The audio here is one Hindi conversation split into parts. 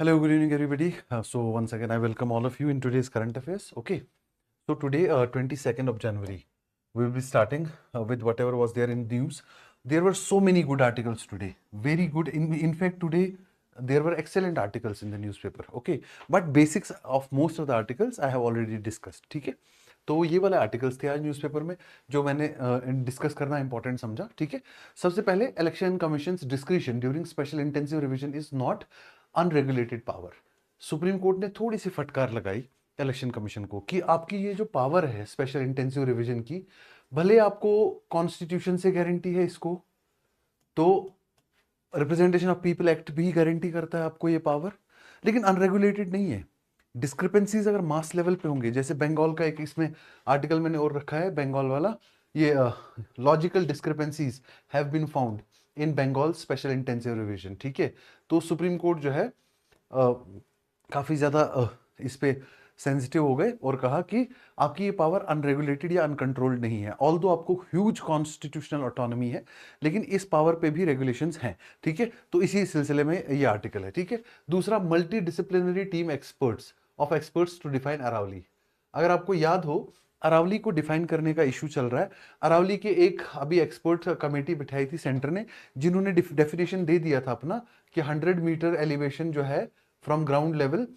Hello, good evening, everybody. So once again, I welcome all of you in today's current affairs. Okay. So today, 22nd of January, we will be starting with whatever was there in news. There were so many good articles today. Very good. In fact, today there were excellent articles in the newspaper. Okay. But basics of most of the articles I have already discussed. ठीक है. तो ये वाले आर्टिकल्स थे आज न्यूज़पेपर में जो मैंने डिस्कस करना इंपॉर्टेंट समझा. ठीक है. सबसे पहले election commissions discretion during special intensive revision is not unregulated power. Supreme court ने थोड़ी सी फटकार लगाई इलेक्शन कमीशन को कि आपकी ये जो पावर है स्पेशल इंटेंसिव रिवीजन की, भले आपको कॉन्स्टिट्यूशन से गारंटी है इसको, तो रिप्रेजेंटेशन ऑफ पीपल एक्ट भी गारंटी करता है आपको ये पावर, लेकिन अनरेगुलेटेड नहीं है. डिस्क्रिपेंसीज अगर मास लेवल पे होंगे, जैसे बंगाल का एक इसमें आर्टिकल मैंने और रखा है, बंगाल वाला, ये logical discrepancies have been found in Bengal special intensive revision. ठीक है. तो सुप्रीम कोर्ट जो है काफ़ी ज़्यादा इस पे सेंसिटिव हो गए और कहा कि आपकी ये पावर अनरेगुलेटेड या अनकंट्रोल्ड नहीं है. ऑल्दो आपको ह्यूज कॉन्स्टिट्यूशनल ऑटोनॉमी है, लेकिन इस पावर पे भी रेगुलेशंस हैं. ठीक है. तो इसी सिलसिले में ये आर्टिकल है. ठीक है. दूसरा, multidisciplinary team experts to define Aravalli. अगर आपको याद हो, अरावली को डिफाइन करने का इशू चल रहा है. अरावली के एक अभी एक्सपर्ट कमेटी बिठाई थी सेंटर ने, जिन्होंने डेफिनेशन दे दिया था अपना कि 100 मीटर एलिवेशन जो है फ्रॉम ग्राउंड लेवल,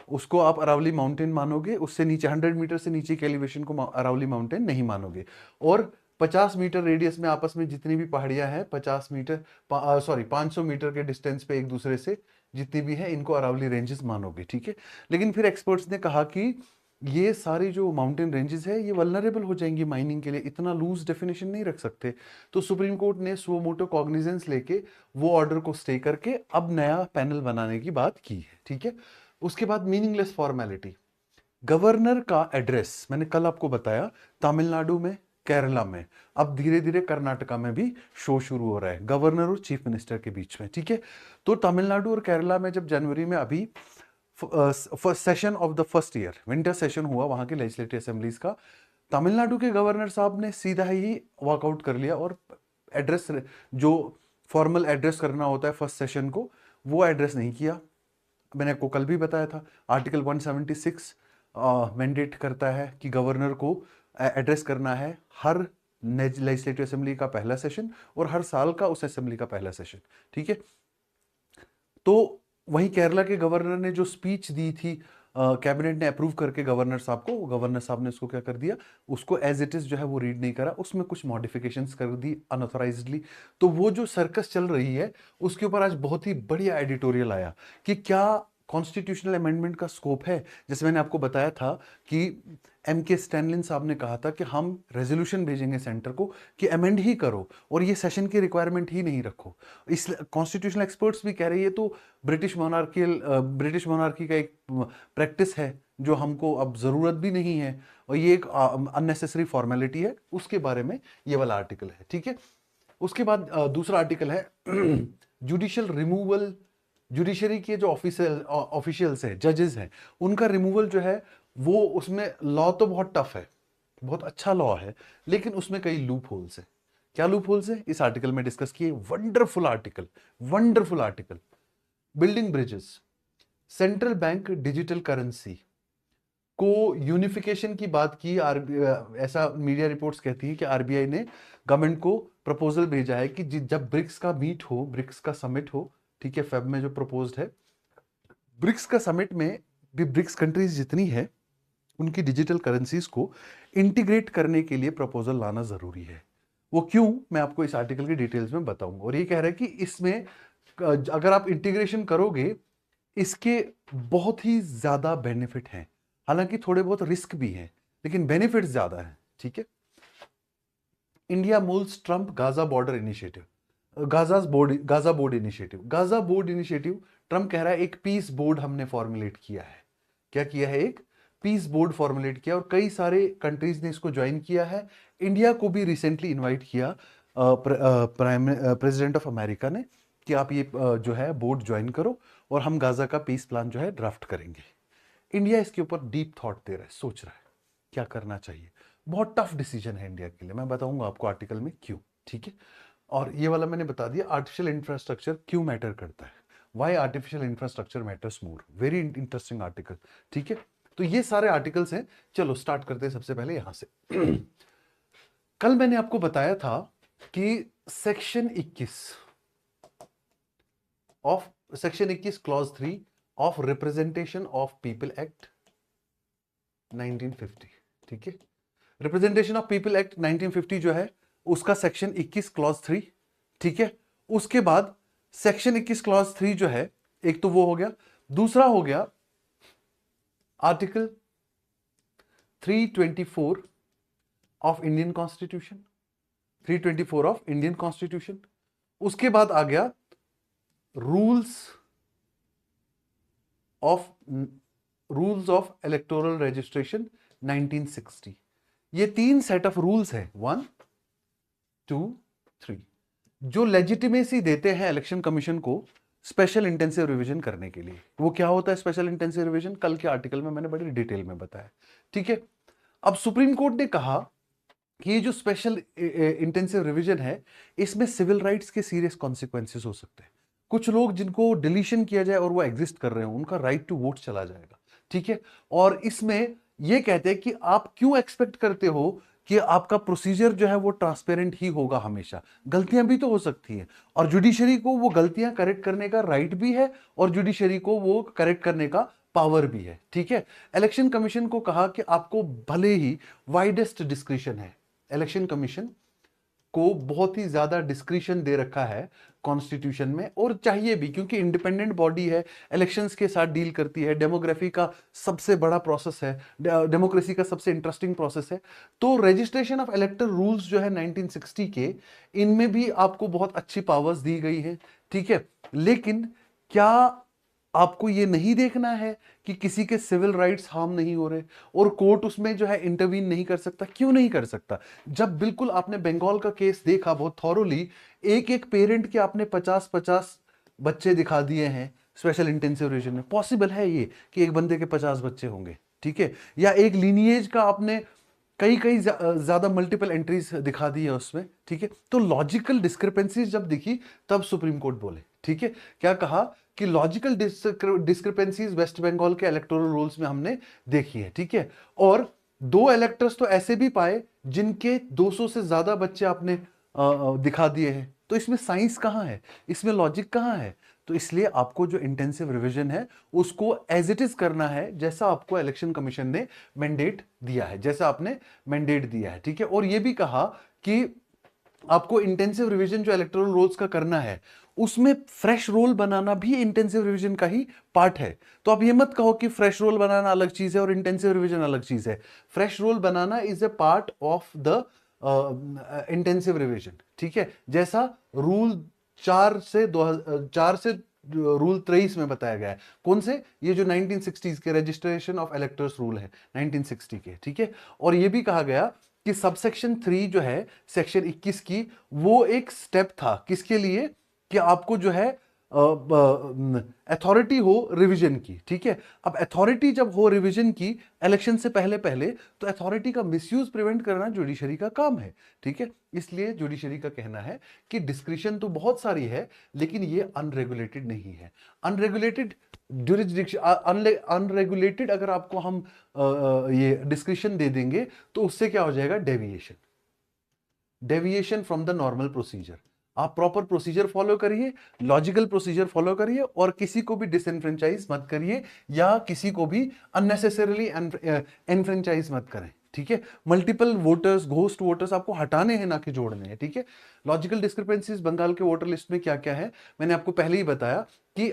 उसको आप अरावली माउंटेन मानोगे. उससे नीचे 100 मीटर से नीचे के एलिवेशन को अरावली माउंटेन नहीं मानोगे. और 50 मीटर रेडियस में आपस में जितनी भी पहाड़ियां हैं, 500 मीटर के डिस्टेंस पे एक दूसरे से जितनी भी है, इनको अरावली रेंजेस मानोगे. ठीक है. लेकिन फिर एक्सपर्ट्स ने कहा कि ये सारी जो माउंटेन रेंजेस है ये वल्नरेबल हो जाएंगी माइनिंग के लिए, इतना लूज डेफिनेशन नहीं रख सकते. तो सुप्रीम कोर्ट ने सो मोटो कॉग्निजेंस लेके वो ऑर्डर को स्टे करके अब नया पैनल बनाने की बात की है. ठीक है. उसके बाद मीनिंगलेस फॉर्मेलिटी. गवर्नर का एड्रेस मैंने कल आपको बताया, तमिलनाडु में, केरला में, अब धीरे धीरे कर्नाटका में भी शो शुरू हो रहा है गवर्नर और चीफ मिनिस्टर के बीच में. ठीक है. तो तमिलनाडु और केरला में जब जनवरी में अभी session of the first year winter session हुआ वहां के लेजिस्लेटिव असेंबलीज का, तमिलनाडु के गवर्नर साहब ने सीधा ही वॉकआउट कर लिया और एड्रेस, जो फॉर्मल एड्रेस करना होता है फर्स्ट सेशन को, वो एड्रेस नहीं किया. मैंने आपको कल भी बताया था, आर्टिकल 176 मैंडेट करता है कि गवर्नर को एड्रेस करना है हर लेजिस्लेटिव असेंबली का पहला सेशन और हर साल का उस असेंबली का पहला सेशन. ठीक है. तो वहीं केरला के गवर्नर ने जो स्पीच दी थी, कैबिनेट ने अप्रूव करके गवर्नर साहब को, गवर्नर साहब ने उसको क्या कर दिया, उसको एज इट इज जो है वो रीड नहीं करा, उसमें कुछ मॉडिफिकेशंस कर दी अनऑथराइज्डली. तो वो जो सर्कस चल रही है उसके ऊपर आज बहुत ही बढ़िया एडिटोरियल आया कि क्या कॉन्स्टिट्यूशनल अमेंडमेंट का स्कोप है. जैसे मैंने आपको बताया था कि M.K. स्टैनलिन साहब ने कहा था कि हम रेजोल्यूशन भेजेंगे सेंटर को कि अमेंड ही करो और ये सेशन की रिक्वायरमेंट ही नहीं रखो. इस कॉन्स्टिट्यूशनल एक्सपर्ट्स भी कह रहे हैं ये तो ब्रिटिश मोनार्की का एक प्रैक्टिस है जो हमको अब जरूरत भी नहीं है और ये एक अननेसेसरी फॉर्मेलिटी है. उसके बारे में ये वाला आर्टिकल है. ठीक है. उसके बाद दूसरा आर्टिकल है जुडिशियल रिमूवल. जुडिशरी के जो ऑफिशियल्स है, जजेस हैं, उनका रिमूवल जो है वो, उसमें लॉ तो बहुत टफ है, बहुत अच्छा लॉ है, लेकिन उसमें कई लूप होल्स है. क्या लूप होल्स है इस आर्टिकल में डिस्कस किए. Wonderful article, wonderful article. Building bridges, central bank digital currency को यूनिफिकेशन की बात की. ऐसा मीडिया रिपोर्ट्स कहती है कि आरबीआई ने गवर्नमेंट को प्रपोजल भेजा है कि जब ब्रिक्स का मीट हो, ब्रिक्स का समिट हो, ठीक है, फेब में जो प्रपोज्ड है, ब्रिक्स का समिट में भी ब्रिक्स कंट्रीज जितनी है उनकी डिजिटल करेंसीज को इंटीग्रेट करने के लिए प्रपोजल लाना जरूरी है. वो क्यों, मैं आपको इस आर्टिकल की डिटेल्स में बताऊंगा. और ये कह रहा है कि इसमें अगर आप इंटीग्रेशन करोगे, इसके बहुत ही ज्यादा बेनिफिट हैं, हालांकि थोड़े बहुत रिस्क भी हैं, लेकिन बेनिफिट ज्यादा है. ठीक है. India moves Trump Gaza border initiative. Gaza board initiative. Trump कह रहा है एक पीस बोर्ड हमने फॉर्मुलेट किया है. क्या किया है? एक पीस बोर्ड फॉर्मुलेट किया और कई सारे कंट्रीज ने इसको ज्वाइन किया है. इंडिया को भी रिसेंटली इनवाइट किया प्रेसिडेंट ऑफ अमेरिका ने कि आप ये जो है बोर्ड ज्वाइन करो और हम गाजा का पीस प्लान जो है ड्राफ्ट करेंगे. इंडिया इसके ऊपर डीप थॉट दे रहा है, सोच रहा है क्या करना चाहिए. बहुत टफ डिसीजन है इंडिया के लिए, मैं बताऊंगा आपको आर्टिकल में क्यों. ठीक है. और ये वाला मैंने बता दिया, आर्टिफिशियल इंफ्रास्ट्रक्चर क्यों मैटर करता है. Why artificial infrastructure matters more, very interesting article. ठीक है, तो ये सारे आर्टिकल्स हैं। चलो स्टार्ट करते हैं सबसे पहले यहां से। कल मैंने आपको बताया था कि section 21 clause 3 of representation of people act 1950, ठीक है, रिप्रेजेंटेशन ऑफ पीपल एक्ट 1950 जो है उसका सेक्शन 21 क्लॉज 3, ठीक है। उसके बाद सेक्शन 21 क्लॉज 3 जो है, एक तो वो हो गया, दूसरा हो गया article 324 of Indian constitution, 324 of Indian constitution. उसके बाद आ गया रूल्स ऑफ इलेक्टोरल रजिस्ट्रेशन 1960। ये 3 सेट ऑफ रूल्स है, 1 2 3, जो लेजिटिमेसी देते हैं इलेक्शन कमीशन को स्पेशल इंटेंसिव रिवीजन करने के लिए। वो क्या होता है स्पेशल इंटेंसिव रिवीजन, कल के आर्टिकल में मैंने बड़ी डिटेल में बताया, ठीक है। अब सुप्रीम कोर्ट ने कहा कि ये जो स्पेशल इंटेंसिव रिवीजन है, इसमें सिविल राइट्स के सीरियस कॉन्सिक्वेंसेस हो सकते हैं। कुछ लोग जिनको डिलीशन किया जाए और वो एग्जिस्ट कर रहे हो, उनका राइट टू वोट चला जाएगा, ठीक है। और इसमें ये कहते हैं कि आप क्यों एक्सपेक्ट करते हो कि आपका प्रोसीजर जो है वो ट्रांसपेरेंट ही होगा हमेशा, गलतियां भी तो हो सकती हैं, और जुडिशरी को वो गलतियां करेक्ट करने का राइट भी है और जुडिशरी को वो करेक्ट करने का पावर भी है, ठीक है। इलेक्शन कमीशन को कहा कि आपको भले ही वाइडेस्ट डिस्क्रिशन है, इलेक्शन कमीशन को बहुत ही ज्यादा डिस्क्रिशन दे रखा है कॉन्स्टिट्यूशन में, और चाहिए भी, क्योंकि इंडिपेंडेंट बॉडी है, इलेक्शंस के साथ डील करती है, डेमोग्राफी का सबसे बड़ा प्रोसेस है, डेमोक्रेसी का सबसे इंटरेस्टिंग प्रोसेस है। तो रजिस्ट्रेशन ऑफ इलेक्टर रूल्स जो है 1960 के, इनमें भी आपको बहुत अच्छी पावर्स दी गई है, ठीक है। लेकिन क्या आपको ये नहीं देखना है कि किसी के सिविल राइट्स हार्म नहीं हो रहे, और कोर्ट उसमें जो है इंटरवीन नहीं कर सकता? क्यों नहीं कर सकता? जब बिल्कुल आपने बंगाल का केस देखा बहुत थॉरोली, एक एक पेरेंट के आपने 50-50 बच्चे दिखा दिए हैं स्पेशल इंटेंसिव रिवीजन में। पॉसिबल है ये कि एक बंदे के 50 बच्चे होंगे, ठीक है, या एक लीनिएज का आपने कई कई ज्यादा मल्टीपल एंट्रीज दिखा दी है उसमें, ठीक है। तो लॉजिकल डिस्क्रिपेंसीज जब दिखी तब सुप्रीम कोर्ट बोले, ठीक है, क्या कहा कि लॉजिकल डिस्क्रिपेंसीज वेस्ट बंगाल के इलेक्टोरल रूल्स में हमने देखी है, ठीक है। और 2 इलेक्टर्स तो ऐसे भी पाए जिनके 200 से ज्यादा बच्चे आपने दिखा दिए हैं। तो इसमें साइंस कहां है, इसमें लॉजिक कहां है? तो इसलिए आपको जो इंटेंसिव रिवीजन है उसको एज इट इज करना है, जैसा आपको इलेक्शन कमीशन ने मैंडेट दिया है, जैसा आपने मैंडेट दिया है, ठीक है। और यह भी कहा कि आपको इंटेंसिव रिवीजन जो इलेक्टोरल रोल्स का करना है, उसमें फ्रेश रोल बनाना भी इंटेंसिव रिवीजन का ही पार्ट है। तो आप ये मत कहो कि फ्रेश रोल बनाना अलग चीज है और इंटेंसिव रिवीजन अलग चीज है। फ्रेश रोल बनाना is a part of the intensive revision, ठीक है। जैसा रूल 4 से रूल 23 में बताया गया है। कौन से? ये जो 1960s के रजिस्ट्रेशन ऑफ इलेक्टर्स रूल है 1960 के, ठीक है। और ये भी कहा गया कि सबसेक्शन 3 जो है सेक्शन 21 की, वो एक स्टेप था किसके लिए, कि आपको जो है अथॉरिटी हो रिवीजन की, ठीक है। अब अथॉरिटी जब हो रिवीजन की इलेक्शन से पहले पहले, तो अथॉरिटी का मिसयूज प्रिवेंट करना जुडिशरी का काम है, ठीक है। इसलिए जुडिशरी का कहना है कि डिस्क्रिशन तो बहुत सारी है, लेकिन ये अनरेगुलेटेड नहीं है। अनरेगुलेटेड अनरेगुलेटेड अगर आपको हम ये डिस्क्रिशन दे देंगे तो उससे क्या हो जाएगा, deviation from the normal procedure. आप प्रॉपर प्रोसीजर फॉलो करिए, लॉजिकल प्रोसीजर फॉलो करिए, और किसी को भी डिसएनफ्रेंचाइज मत करिए या किसी को भी अननेसेसरीली एनफ्रेंचाइज मत करें, ठीक है। मल्टीपल वोटर्स, घोस्ट वोटर्स आपको हटाने हैं, ना कि जोड़ने हैं, ठीक है। लॉजिकल डिस्क्रिपेंसीज बंगाल के वोटर लिस्ट में क्या क्या है, मैंने आपको पहले ही बताया कि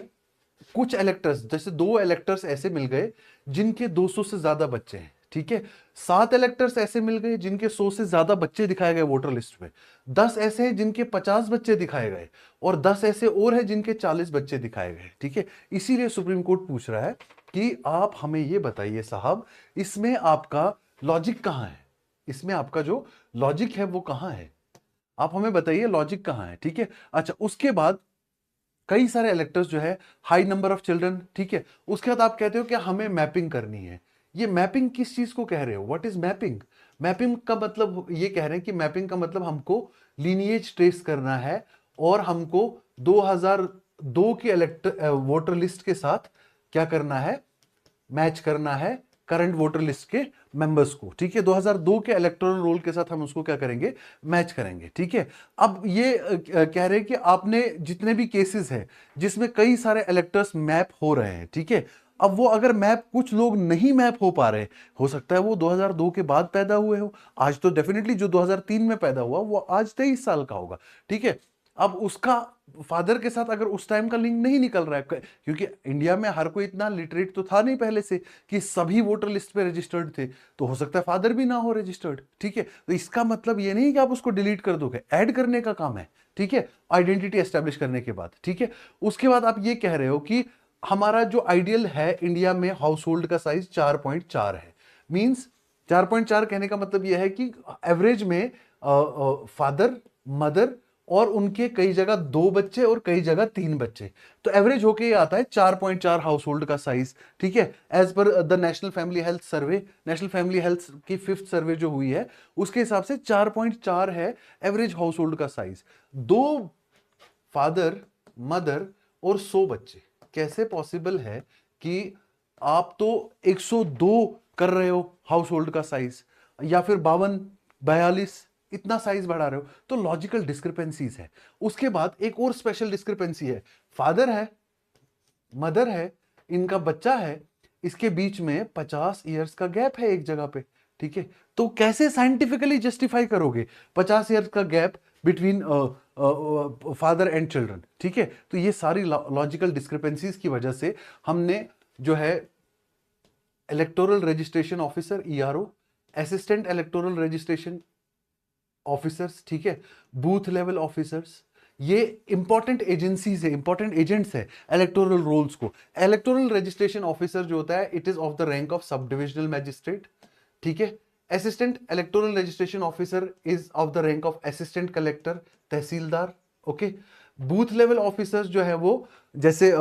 कुछ इलेक्टर्स, जैसे 2 इलेक्टर्स ऐसे मिल गए जिनके 200 से ज्यादा बच्चे हैं, ठीक है। 7 इलेक्टर्स ऐसे मिल गए जिनके 100 से ज्यादा बच्चे दिखाए गए वोटर लिस्ट में। 10 ऐसे हैं जिनके 50 बच्चे दिखाए गए, और 10 ऐसे और हैं जिनके 40 बच्चे दिखाए गए, ठीक है। इसीलिए सुप्रीम कोर्ट पूछ रहा है कि आप हमें ये बताइए साहब, इसमें आपका लॉजिक कहां है, इसमें आपका जो लॉजिक है वो कहां है, आप हमें बताइए लॉजिक कहां है, ठीक है। अच्छा, उसके बाद कई सारे इलेक्टर्स जो है, हाई नंबर ऑफ चिल्ड्रन, ठीक है। उसके बाद आप कहते हो कि हमें मैपिंग करनी है। ये मैपिंग किस चीज को कह रहे हो, व्हाट इज मैपिंग? मैपिंग का मतलब ये कह रहे हैं कि मैपिंग का मतलब हमको लीनिएज ट्रेस करना है, और हमको 2002 के वोटर लिस्ट के साथ क्या करना है, मैच करना है करंट वोटर लिस्ट के मेंबर्स को, ठीक है। 2002 के इलेक्टोरल रोल के साथ हम उसको क्या करेंगे, मैच करेंगे, ठीक है। अब ये कह रहे हैं कि आपने जितने भी केसेस हैं जिसमें कई सारे इलेक्टर्स मैप हो रहे हैं, ठीक है, अब वो अगर मैप कुछ लोग नहीं मैप हो पा रहे, हो सकता है वो 2002 के बाद पैदा हुए हो, आज तो डेफिनेटली जो 2003 में पैदा हुआ वो आज 23 साल का होगा, ठीक है। अब उसका फादर के साथ अगर उस टाइम का लिंक नहीं निकल रहा है, क्योंकि इंडिया में हर कोई इतना लिटरेट तो था नहीं पहले से कि सभी वोटर लिस्ट पे रजिस्टर्ड थे, तो हो सकता है फादर भी ना हो रजिस्टर्ड, ठीक है। तो इसका मतलब ये नहीं कि आप उसको डिलीट कर दोगे, ऐड करने का काम है, ठीक है, आइडेंटिटी एस्टेब्लिश करने के बाद, ठीक है। उसके बाद आप ये कह रहे हो कि हमारा जो आइडियल है इंडिया में हाउस होल्ड का साइज 4.4 है, मींस 4.4 कहने का मतलब यह है कि एवरेज में फादर, मदर और उनके कई जगह 2 बच्चे और कई जगह 3 बच्चे, तो एवरेज होके ये आता है 4.4 हाउस होल्ड का साइज, ठीक है। As per the national family health survey, national family health की 5th सर्वे जो हुई है उसके हिसाब से 4.4 है एवरेज हाउस होल्ड का साइज। 2 फादर, मदर और 100 बच्चे, कैसे पॉसिबल है कि आप तो 102 कर रहे हो हाउस होल्ड का साइज, या फिर 52, 42 इतना साइज बढ़ा रहे हो, तो लॉजिकल डिस्क्रिपेंसीज है। उसके बाद एक और स्पेशल डिस्क्रिपेंसी है, फादर है, मदर है, इनका बच्चा है, इसके बीच में 50 इयर्स का गैप है एक जगह पे, ठीक है। तो कैसे साइंटिफिकली जस्टिफाई करोगे 50 इयर्स का gap between father and children, ठीक है। तो ये सारी लॉजिकल डिस्क्रिपेंसीज की वजह से हमने जो है electoral registration officer ERO, assistant electoral registration officers, ठीक है, बूथ लेवल ऑफिसर्स, ये इंपॉर्टेंट एजेंसीज है, इंपॉर्टेंट एजेंट्स है इलेक्टोरल रोल्स को। इलेक्टोरल रजिस्ट्रेशन ऑफिसर जो होता है it is of the rank of sub divisional magistrate, ठीक है। Assistant electoral registration officer is of the rank of assistant collector, tehsildar, okay. Booth level officers जो है वो जैसे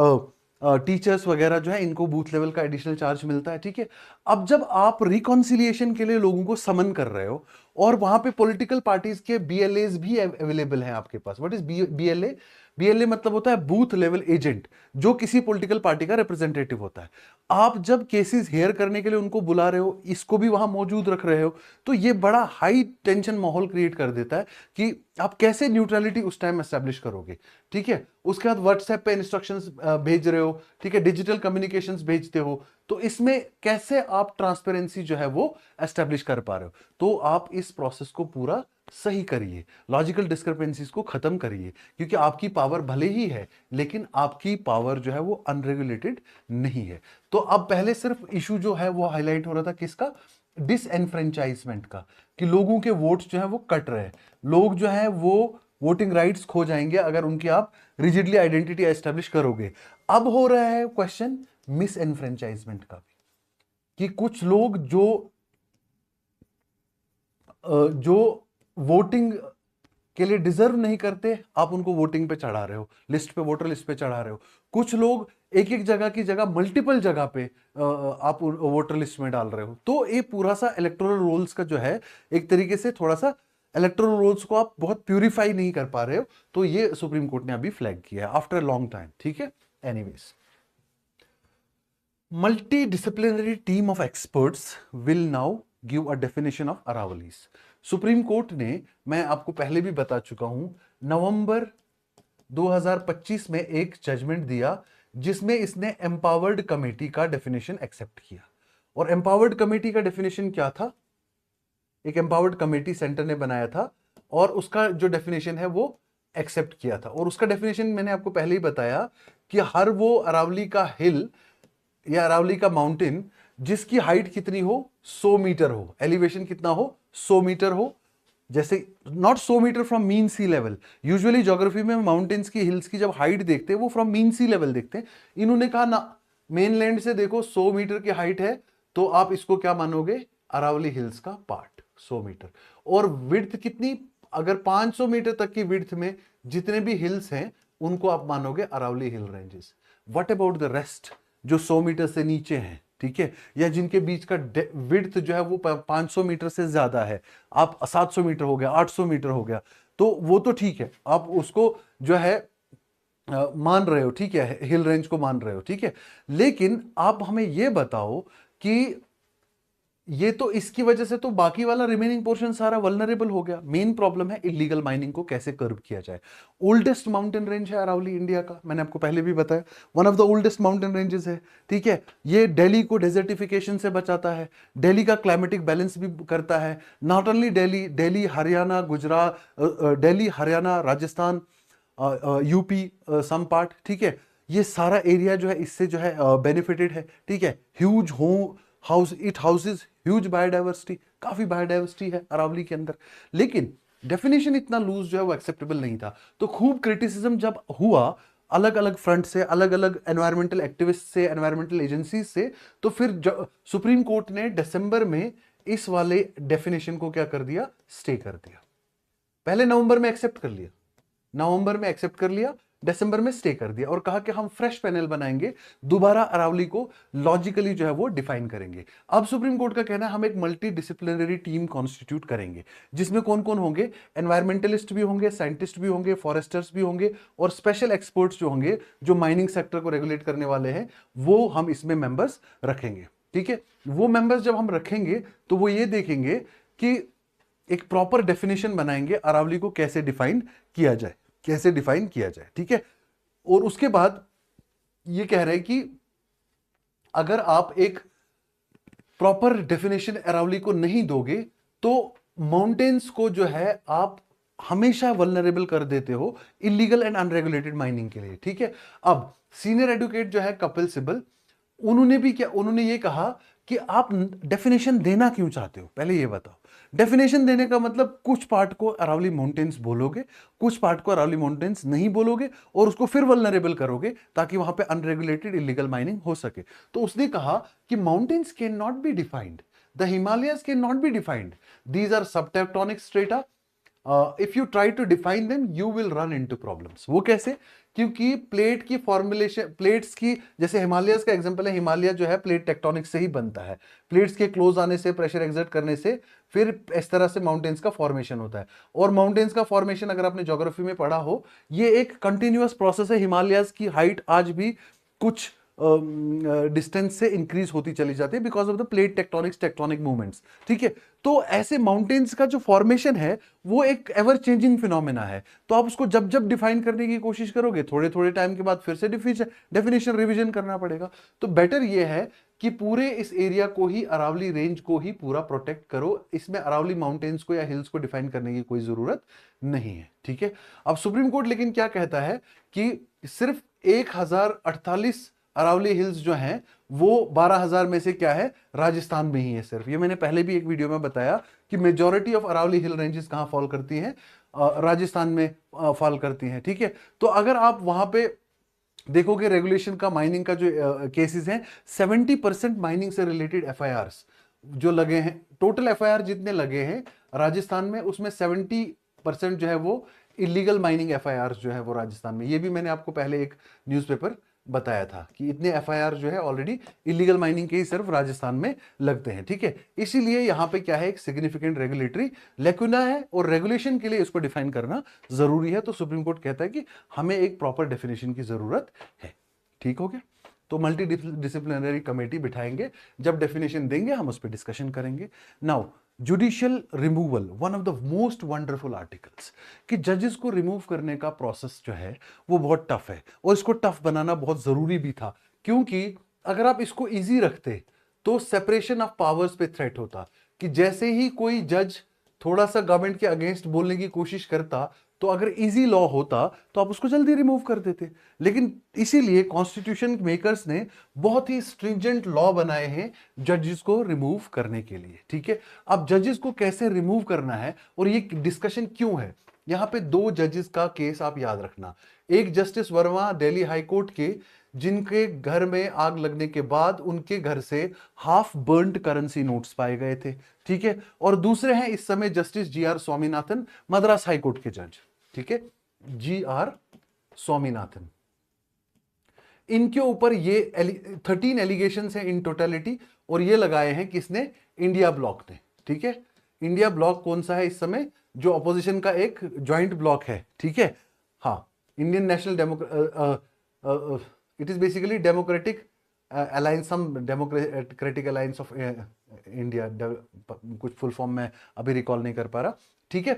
टीचर्स वगैरह जो है इनको बूथ लेवल का एडिशनल चार्ज मिलता है, ठीक है। अब जब आप रिकॉन्सिलिएशन के लिए लोगों को समन कर रहे हो और वहां पे पॉलिटिकल पार्टीज के BLAs भी अवेलेबल हैं आपके पास, व्हाट इज BLA? BLA मतलब होता है बूथ लेवल एजेंट, जो किसी पॉलिटिकल पार्टी का रिप्रेजेंटेटिव होता है। आप जब केसेस हेयर करने के लिए उनको बुला रहे हो, इसको भी वहां मौजूद रख रहे हो, तो ये बड़ा हाई टेंशन माहौल क्रिएट कर देता है कि आप कैसे न्यूट्रलिटी उस टाइम एस्टेब्लिश करोगे, ठीक है। उसके बाद व्हाट्सएप पे इंस्ट्रक्शंस भेज रहे हो, ठीक है, डिजिटल कम्युनिकेशंस भेजते हो, तो इसमें कैसे आप ट्रांसपेरेंसी जो है वो एस्टेब्लिश कर पा रहे हो। तो आप इस प्रोसेस को पूरा सही करिए, लॉजिकल डिस्क्रिपेंसीज को खत्म करिए, क्योंकि आपकी पावर भले ही है लेकिन आपकी पावर जो है वो अनरेगुलेटेड नहीं है। तो अब पहले सिर्फ इशू जो है वो हाईलाइट हो रहा था किसका, डिसएनफ्रेंचाइजमेंट का, कि लोगों के वोट्स जो है वो कट रहे हैं, लोग जो है वो वोटिंग राइट्स खो जाएंगे अगर उनकी आप रिजिडली आइडेंटिटी एस्टेब्लिश करोगे। अब हो रहा है क्वेश्चन मिस एनफ्रेंचाइजमेंट का भी, कि कुछ लोग जो वोटिंग के लिए डिजर्व नहीं करते, आप उनको वोटिंग पे चढ़ा रहे हो, लिस्ट पे, वोटर लिस्ट पे चढ़ा रहे हो। कुछ लोग एक एक जगह की जगह मल्टीपल जगह पे आप वोटर लिस्ट में डाल रहे हो। तो ये पूरा सा इलेक्टोरल रोल्स का जो है एक तरीके से थोड़ा सा इलेक्टोरल रोल्स को आप बहुत प्यूरिफाई नहीं कर पा रहे हो, तो ये सुप्रीम कोर्ट ने अभी फ्लैग किया है आफ्टर लॉन्ग टाइम, ठीक है। Anyways, multidisciplinary team of experts will now give a definition of Aravallis. Supreme court ने, मैं आपको पहले भी बता चुका हूं, नवंबर 2025 में एक जजमेंट दिया जिसमें इसने एम्पावर्ड कमेटी का डेफिनेशन एक्सेप्ट किया। और एम्पावर्ड कमेटी का डेफिनेशन क्या था, एक एम्पावर्ड कमेटी सेंटर ने बनाया था और उसका जो डेफिनेशन है वो एक्सेप्ट किया था। और उसका डेफिनेशन मैंने आपको पहले ही बताया कि हर वो अरावली का हिल या अरावली का माउंटेन जिसकी हाइट कितनी हो, 100 मीटर हो, एलिवेशन कितना हो, 100 मीटर हो, जैसे not 100 metre from mean sea level. Usually geography में माउंटेन्स की, हिल्स की जब हाइट देखते हैं वो फ्रॉम मीन सी लेवल देखते हैं। इन्होंने कहा ना, मेनलैंड से देखो 100 मीटर की हाइट है तो आप इसको क्या मानोगे, अरावली हिल्स का पार्ट 100 मीटर। और विड्थ कितनी, अगर 500 मीटर तक की विड्थ में जितने भी हिल्स हैं उनको आप मानोगे Aravalli hill ranges. What about the rest जो 100 मीटर से नीचे हैं, ठीक है, या जिनके बीच का विड्थ जो है वो 500 मीटर से ज्यादा है, आप 700 मीटर हो गया, 800 मीटर हो गया, तो वो तो ठीक है, आप उसको जो है मान रहे हो, ठीक है, हिल रेंज को मान रहे हो, ठीक है, लेकिन आप हमें ये बताओ कि ये तो इसकी वजह से तो बाकी वाला रिमेनिंग पोर्शन सारा वल्नरेबल हो गया। मेन प्रॉब्लम है इलीगल माइनिंग को कैसे कर्ब किया जाए। ओल्डेस्ट माउंटेन रेंज है अरावली इंडिया का, मैंने आपको पहले भी बताया, one of the oldest mountain ranges है, ठीक है। ये दिल्ली को डेजर्टिफिकेशन से बचाता है, दिल्ली का क्लाइमेटिक बैलेंस भी करता है। Not only Delhi, Delhi Haryana Gujarat, Delhi Haryana Rajasthan, UP some part, ठीक है, ये सारा एरिया जो है इससे जो है बेनिफिटेड है, ठीक है। ह्यूज हो house it houses huge biodiversity, काफी बायोडाइवर्सिटी है अरावली के अंदर, लेकिन डेफिनेशन इतना लूज जो है वो एक्सेप्टेबल नहीं था। तो खूब क्रिटिसिज्म जब हुआ अलग अलग फ्रंट से, अलग अलग एनवायरमेंटल एक्टिविस्ट से, एनवायरमेंटल एजेंसी से, तो फिर सुप्रीम कोर्ट ने दिसंबर में इस वाले डेफिनेशन को क्या कर दिया, स्टे कर दिया। पहले नवंबर में एक्सेप्ट कर लिया, नवंबर में एक्सेप्ट कर लिया, दिसंबर में स्टे कर दिया और कहा कि हम फ्रेश पैनल बनाएंगे, दोबारा अरावली को लॉजिकली जो है वो डिफाइन करेंगे। अब सुप्रीम कोर्ट का कहना है हम एक मल्टी डिसिप्लिनरी टीम कॉन्स्टिट्यूट करेंगे, जिसमें कौन कौन होंगे, एनवायरमेंटलिस्ट भी होंगे, साइंटिस्ट भी होंगे, फॉरेस्टर्स भी होंगे और स्पेशल एक्सपर्ट्स जो होंगे जो माइनिंग सेक्टर को रेगुलेट करने वाले हैं, वो हम इसमें मेंबर्स रखेंगे, ठीक है। वो मेंबर्स जब हम रखेंगे तो वो ये देखेंगे कि एक प्रॉपर डेफिनेशन बनाएंगे अरावली को कैसे डिफाइन किया जाए, कैसे डिफाइन किया जाए, ठीक है। और उसके बाद ये कह रहे हैं कि अगर आप एक प्रॉपर डेफिनेशन अरावली को नहीं दोगे तो माउंटेन्स को जो है आप हमेशा वल्नरेबल कर देते हो इलीगल एंड अनरेगुलेटेड माइनिंग के लिए, ठीक है। अब सीनियर एडवोकेट जो है कपिल सिब्बल, उन्होंने भी क्या, उन्होंने ये कहा कि आप डेफिनेशन देना क्यों चाहते हो, पहले ये बताओ। डेफिनेशन देने का मतलब कुछ पार्ट को अरावली माउंटेन्स बोलोगे, कुछ पार्ट को अरावली माउंटेन्स नहीं बोलोगे और उसको फिर वल्नरेबल करोगे ताकि वहां पे अनरेगुलेटेड इलीगल माइनिंग हो सके। तो उसने कहा कि mountains can not be defined, the Himalayas can not be defined, these are subtectonic strata, if you try to define them you will run into problems. वो कैसे, क्योंकि प्लेट की फॉर्मुलेशन, प्लेट्स की, जैसे हिमालयस का एग्जांपल है, हिमालय जो है प्लेट टेक्टोनिक से ही बनता है, प्लेट्स के क्लोज आने से, प्रेशर एक्सर्ट करने से फिर इस तरह से माउंटेन्स का फॉर्मेशन होता है। और माउंटेन्स का फॉर्मेशन अगर आपने ज्योग्राफी में पढ़ा हो, ये एक कंटिन्यूअस प्रोसेस है। हिमालयस की हाइट आज भी कुछ डिस्टेंस से इंक्रीज होती चली जाती है because of the plate tectonics, tectonic movements, ठीक है। तो ऐसे माउंटेन्स का जो फॉर्मेशन है वो एक एवर चेंजिंग फिनोमेना है। तो आप उसको जब जब डिफाइन करने की कोशिश करोगे, थोड़े थोड़े टाइम के बाद फिर से डेफिनेशन रिवीजन करना पड़ेगा। तो बेटर ये है कि पूरे इस एरिया को ही, अरावली रेंज को ही पूरा प्रोटेक्ट करो, इसमें अरावली माउंटेन्स को या हिल्स को डिफाइन करने की कोई जरूरत नहीं है, ठीक है। अब सुप्रीम कोर्ट लेकिन क्या कहता है कि सिर्फ 1048 अरावली हिल्स जो हैं वो 12,000 में से क्या है, राजस्थान में ही है सिर्फ। ये मैंने पहले भी एक वीडियो में बताया कि majority of Aravalli hill ranges कहां फॉल करती हैं, राजस्थान में फॉल करती हैं, ठीक है। तो अगर आप वहां पे देखोगे रेगुलेशन का, माइनिंग का जो केसेस हैं, 70% माइनिंग से रिलेटेड एफआईआर्स जो लगे हैं, टोटल एफआईआर जितने लगे हैं राजस्थान में, उसमें 70% जो है वो इलीगल माइनिंग एफआईआर जो है वो राजस्थान में। ये भी मैंने आपको पहले एक न्यूज़पेपर बताया था कि इतने एफआईआर जो है ऑलरेडी इलीगल माइनिंग के ही सिर्फ राजस्थान में लगते हैं, ठीक है। इसीलिए यहां पे क्या है, एक सिग्निफिकेंट रेगुलेटरी लेकुना है और रेगुलेशन के लिए इसको डिफाइन करना जरूरी है। तो सुप्रीम कोर्ट कहता है कि हमें एक प्रॉपर डेफिनेशन की जरूरत है, ठीक हो गया। तो मल्टी डिसिप्लिनरी कमेटी बिठाएंगे, जब डेफिनेशन देंगे हम उस पर डिस्कशन करेंगे। Now judicial removal, one of the most wonderful articles, कि जजेस को रिमूव करने का प्रोसेस जो है वो बहुत टफ है और इसको टफ बनाना बहुत जरूरी भी था, क्योंकि अगर आप इसको इजी रखते तो सेपरेशन ऑफ पावर्स पे थ्रेट होता कि जैसे ही कोई जज थोड़ा सा गवर्नमेंट के अगेंस्ट बोलने की कोशिश करता, तो अगर इजी लॉ होता तो आप उसको जल्दी रिमूव कर देते। लेकिन इसीलिए कॉन्स्टिट्यूशन मेकर्स ने बहुत ही स्ट्रिंजेंट लॉ बनाए हैं जजेस को रिमूव करने के लिए, ठीक है। अब जजेस को कैसे रिमूव करना है और ये डिस्कशन क्यों है, यहां पे दो जजेस का केस आप याद रखना। एक justice Verma Delhi high court के, जिनके घर में आग लगने के बाद उनके घर से हाफ बर्न्ड करेंसी नोट्स पाए गए थे, ठीक है। और दूसरे हैं इस समय justice G.R.. Swaminathan, Madras high court के जज, ठीक है, जी.आर. स्वामीनाथन। इनके ऊपर ये 13 एलिगेशंस हैं इन टोटलिटी और ये लगाए हैं किसने, इंडिया ब्लॉक ने, ठीक है। इंडिया ब्लॉक कौन सा है इस समय, जो अपोजिशन का एक ज्वाइंट ब्लॉक है, ठीक है। हाँ, Indian national it is basically democratic alliance, some democratic alliance of India, कुछ फुल फॉर्म में अभी रिकॉल नहीं कर पा रहा, ठीक है।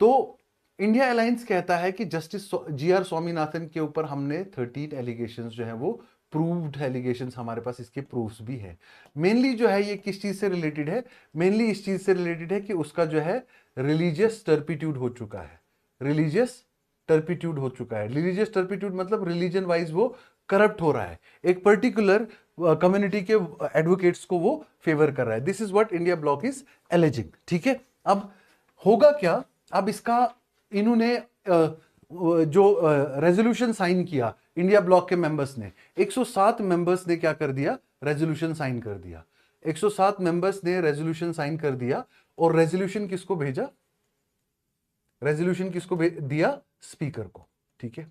तो इंडिया अलायंस कहता है कि जस्टिस GR स्वामीनाथन के ऊपर हमने 13 एलिगेशंस जो है वो प्रूव्ड एलिगेशंस, हमारे पास इसके प्रूफ्स भी है। मेनली जो है ये किस चीज से रिलेटेड है, मेनली इस चीज से रिलेटेड है कि उसका जो है रिलीजियस टर्पिट्यूड हो चुका है, रिलीजियस टर्पिट्यूड हो चुका है। रिलीजियस टर्पिट्यूड मतलब रिलीजन वाइज वो करप्ट हो रहा है, एक पर्टिकुलर कम्युनिटी के एडवोकेट्स को वो फेवर कर रहा है। This is what India block is aliasing, ठीक है। अब होगा क्या, अब इसका इन्होंने जो रेजोल्यूशन साइन किया इंडिया ब्लॉक के मेंबर्स ने, 107 मेंबर्स ने क्या कर दिया, रेजोल्यूशन साइन कर दिया। 107 मेंबर्स ने रेजोल्यूशन साइन कर दिया, और रेजोल्यूशन किसको भेजा, रेजोल्यूशन किसको दिया, स्पीकर को, ठीक है।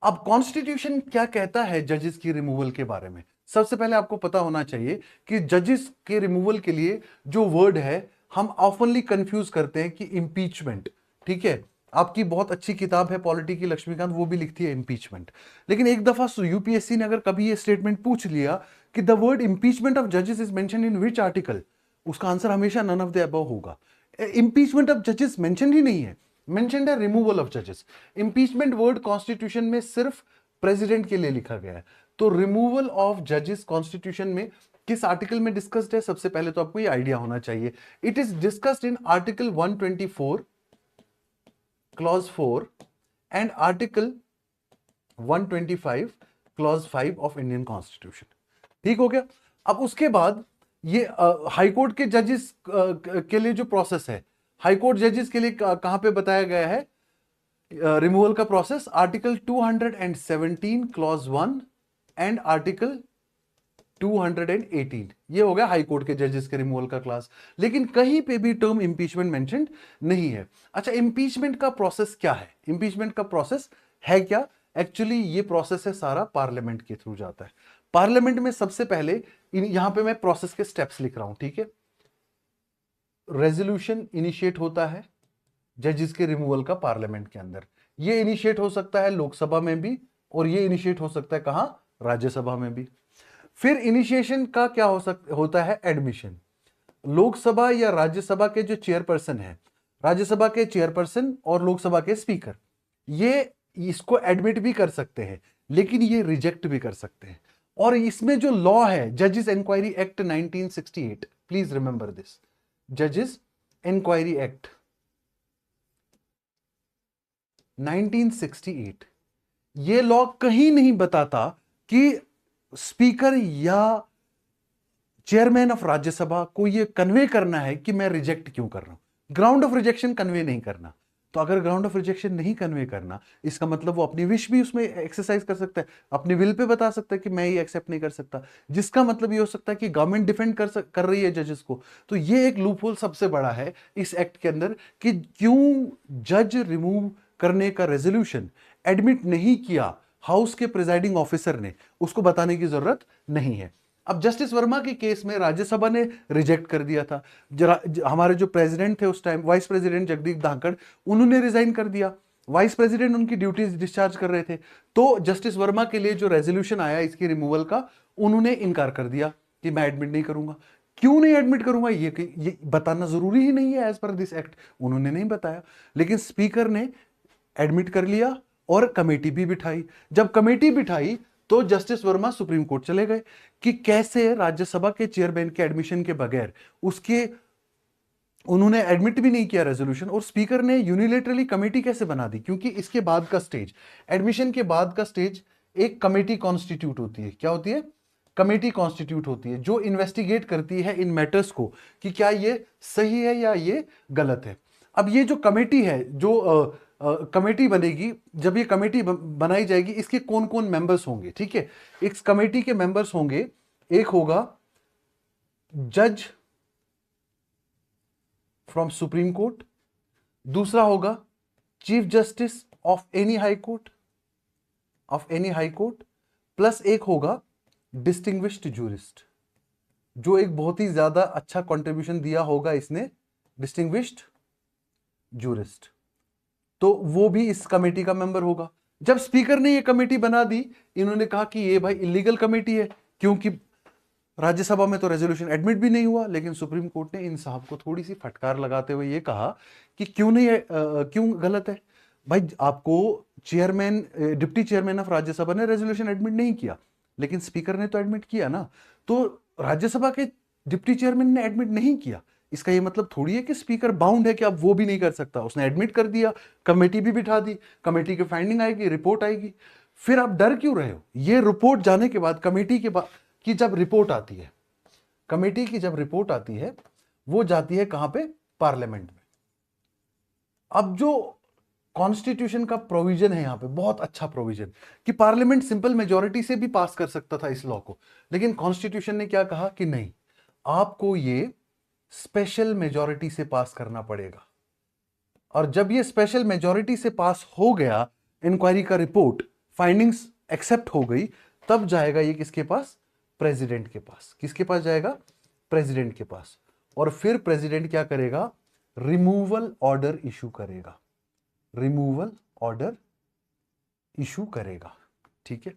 अब कॉन्स्टिट्यूशन क्या कहता है जजेस की रिमूवल के बारे में? सबसे पहले आपको पता होना चाहिए कि जजेस के रिमूवल के लिए जो वर्ड है हम ऑफनली कंफ्यूज करते हैं कि इंपीचमेंट, ठीक है। आपकी बहुत अच्छी किताब है पॉलिटी की, लक्ष्मीकांत, वो भी लिखती है इंपीचमेंट। लेकिन एक दफा यूपीएससी ने अगर कभी ये स्टेटमेंट पूछ लिया कि द वर्ड इंपीचमेंट ऑफ जजेस is mention in which article, उसका आंसर हमेशा नन ऑफ द अबव होगा। इंपीचमेंट ऑफ जजेस मेंशन ही नहीं है, मेंशन्ड है रिमूवल ऑफ जजेस। इंपीचमेंट वर्ड कॉन्स्टिट्यूशन में सिर्फ प्रेसिडेंट के लिए लिखा गया है। तो रिमूवल ऑफ जजेस कॉन्स्टिट्यूशन में किस आर्टिकल में डिस्कस्ड है, सबसे पहले तो आपको ये आइडिया होना चाहिए। It is discussed in article 124 clause 4 and article 125 clause 5 of Indian constitution, ठीक हो गया। अब उसके बाद ये हाईकोर्ट के जजेस के लिए जो प्रोसेस है, हाईकोर्ट जजेस के लिए कहां पे बताया गया है रिमूवल का process, article 217 clause 1 and article 218, ये हो गया हाईकोर्ट के जजेस के रिमूवल का क्लास। लेकिन कहीं पे भी टर्म इंपीचमेंट मेंशन्ड नहीं है। अच्छा, इंपीचमेंट का प्रोसेस क्या है, इंपीचमेंट का प्रोसेस है क्या? एक्चुअली ये प्रोसेस है सारा पार्लियामेंट के थ्रू जाता है। पार्लियामेंट में सबसे पहले यहां पे मैं प्रोसेस के स्टेप्स लिख रहा हूं, ठीक है। रेजोल्यूशन इनिशिएट होता है जजेस के रिमूवल का पार्लियामेंट के अंदर। ये इनिशिएट हो सकता है लोकसभा में भी, और ये इनिशिएट हो सकता है कहां, राज्यसभा में भी। फिर इनिशिएशन का क्या होता है, एडमिशन। लोकसभा या राज्यसभा के जो चेयरपर्सन है, राज्यसभा के चेयरपर्सन और लोकसभा के स्पीकर, ये इसको एडमिट भी कर सकते हैं, लेकिन ये रिजेक्ट भी कर सकते हैं। और इसमें जो लॉ है जजेस inquiry act 1968, please remember this, जजेस इंक्वायरी एक्ट 1968, ये लॉ कहीं नहीं बताता कि स्पीकर या चेयरमैन ऑफ राज्यसभा को ये कन्वे करना है कि मैं रिजेक्ट क्यों कर रहा हूं। ग्राउंड ऑफ रिजेक्शन कन्वे नहीं करना। तो अगर ग्राउंड ऑफ रिजेक्शन नहीं कन्वे करना, इसका मतलब वो अपनी विश भी उसमें एक्सरसाइज कर सकता है, अपनी विल पे बता सकता है कि मैं ये एक्सेप्ट नहीं कर सकता, जिसका मतलब ये हो सकता है कि गवर्नमेंट डिफेंड कर रही है जजेस को। तो ये एक लूपहोल सबसे बड़ा है इस एक्ट के अंदर कि क्यों जज रिमूव करने का रेजोल्यूशन एडमिट नहीं किया हाउस के प्रिजाइडिंग ऑफिसर ने, उसको बताने की जरूरत नहीं है। अब जस्टिस वर्मा के केस में राज्यसभा ने रिजेक्ट कर दिया था। हमारे जो प्रेसिडेंट थे उस टाइम, वाइस प्रेसिडेंट जगदीप धाकड़, उन्होंने रिजाइन कर दिया। वाइस प्रेसिडेंट उनकी ड्यूटीज डिस्चार्ज कर रहे थे। तो जस्टिस वर्मा के लिए जो रेजोल्यूशन आया इसकी रिमूवल का, उन्होंने इनकार कर दिया कि मैं एडमिट नहीं करूंगा। क्यों नहीं एडमिट करूंगा ये बताना जरूरी ही नहीं है एज पर दिस एक्ट, उन्होंने नहीं बताया। लेकिन स्पीकर ने एडमिट कर लिया और कमेटी भी बिठाई। जब कमेटी बिठाई तो जस्टिस वर्मा सुप्रीम कोर्ट चले गए कि कैसे राज्यसभा के चेयरमैन के एडमिशन के बगैर उसके, उन्होंने एडमिट भी नहीं किया रेजोल्यूशन, और स्पीकर ने यूनिलेटरली कमेटी कैसे बना दी? क्योंकि इसके बाद का स्टेज, एडमिशन के बाद का स्टेज, एक कमेटी कॉन्स्टिट्यूट होती है। क्या होती है? कमेटी कॉन्स्टिट्यूट होती है जो इन्वेस्टिगेट करती है इन मैटर्स को कि क्या ये सही है या ये गलत है। अब ये जो कमेटी है, जो कमेटी बनेगी, जब ये कमेटी बनाई जाएगी, इसके कौन कौन मेंबर्स होंगे, ठीक है। इस कमेटी के मेंबर्स होंगे, एक होगा जज फ्रॉम सुप्रीम कोर्ट, दूसरा होगा chief justice of any high court, plus एक होगा डिस्टिंग्विश्ड जूरिस्ट, जो एक बहुत ही ज्यादा अच्छा कंट्रीब्यूशन दिया होगा इसने, डिस्टिंग्विश्ड जूरिस्ट। तो वो भी इस कमेटी का मेंबर होगा। जब स्पीकर ने ये कमेटी बना दी, इन्होंने कहा कि ये भाई इलीगल कमेटी है, क्योंकि राज्यसभा में तो रेजोल्यूशन एडमिट भी नहीं हुआ। लेकिन सुप्रीम कोर्ट ने इन साहब को थोड़ी सी फटकार लगाते हुए ये कहा कि क्यों नहीं क्यों गलत है भाई, आपको chairman deputy chairman of Rajya Sabha ने रेजोल्यूशन एडमिट नहीं किया, लेकिन स्पीकर ने तो एडमिट किया ना। तो राज्यसभा के डिप्टी चेयरमैन ने एडमिट नहीं किया, इसका ये मतलब थोड़ी है कि स्पीकर बाउंड है कि अब वो भी नहीं कर सकता। उसने एडमिट कर दिया, कमेटी भी बिठा दी, कमेटी की फाइंडिंग आएगी, रिपोर्ट आएगी। फिर आप डर क्यों रहे हो? ये रिपोर्ट जाने के बाद, कमेटी के बाद की जब रिपोर्ट आती है, कमेटी की जब रिपोर्ट आती है, वो जाती है कहां पे? पार्लियामेंट में। अब जो कॉन्स्टिट्यूशन का प्रोविजन है यहां पे, बहुत अच्छा प्रोविजन, कि पार्लियामेंट सिंपल मेजॉरिटी से भी पास कर सकता था इस लॉ को, लेकिन कॉन्स्टिट्यूशन ने क्या कहा कि नहीं, आपको ये स्पेशल मेजॉरिटी से पास करना पड़ेगा। और जब ये स्पेशल मेजॉरिटी से पास हो गया, इंक्वायरी का रिपोर्ट, फाइंडिंग्स एक्सेप्ट हो गई, तब जाएगा ये किसके पास? प्रेसिडेंट के पास। किसके पास जाएगा? प्रेसिडेंट के पास। और फिर प्रेसिडेंट क्या करेगा? रिमूवल ऑर्डर इशू करेगा। रिमूवल ऑर्डर इशू करेगा। ठीक है,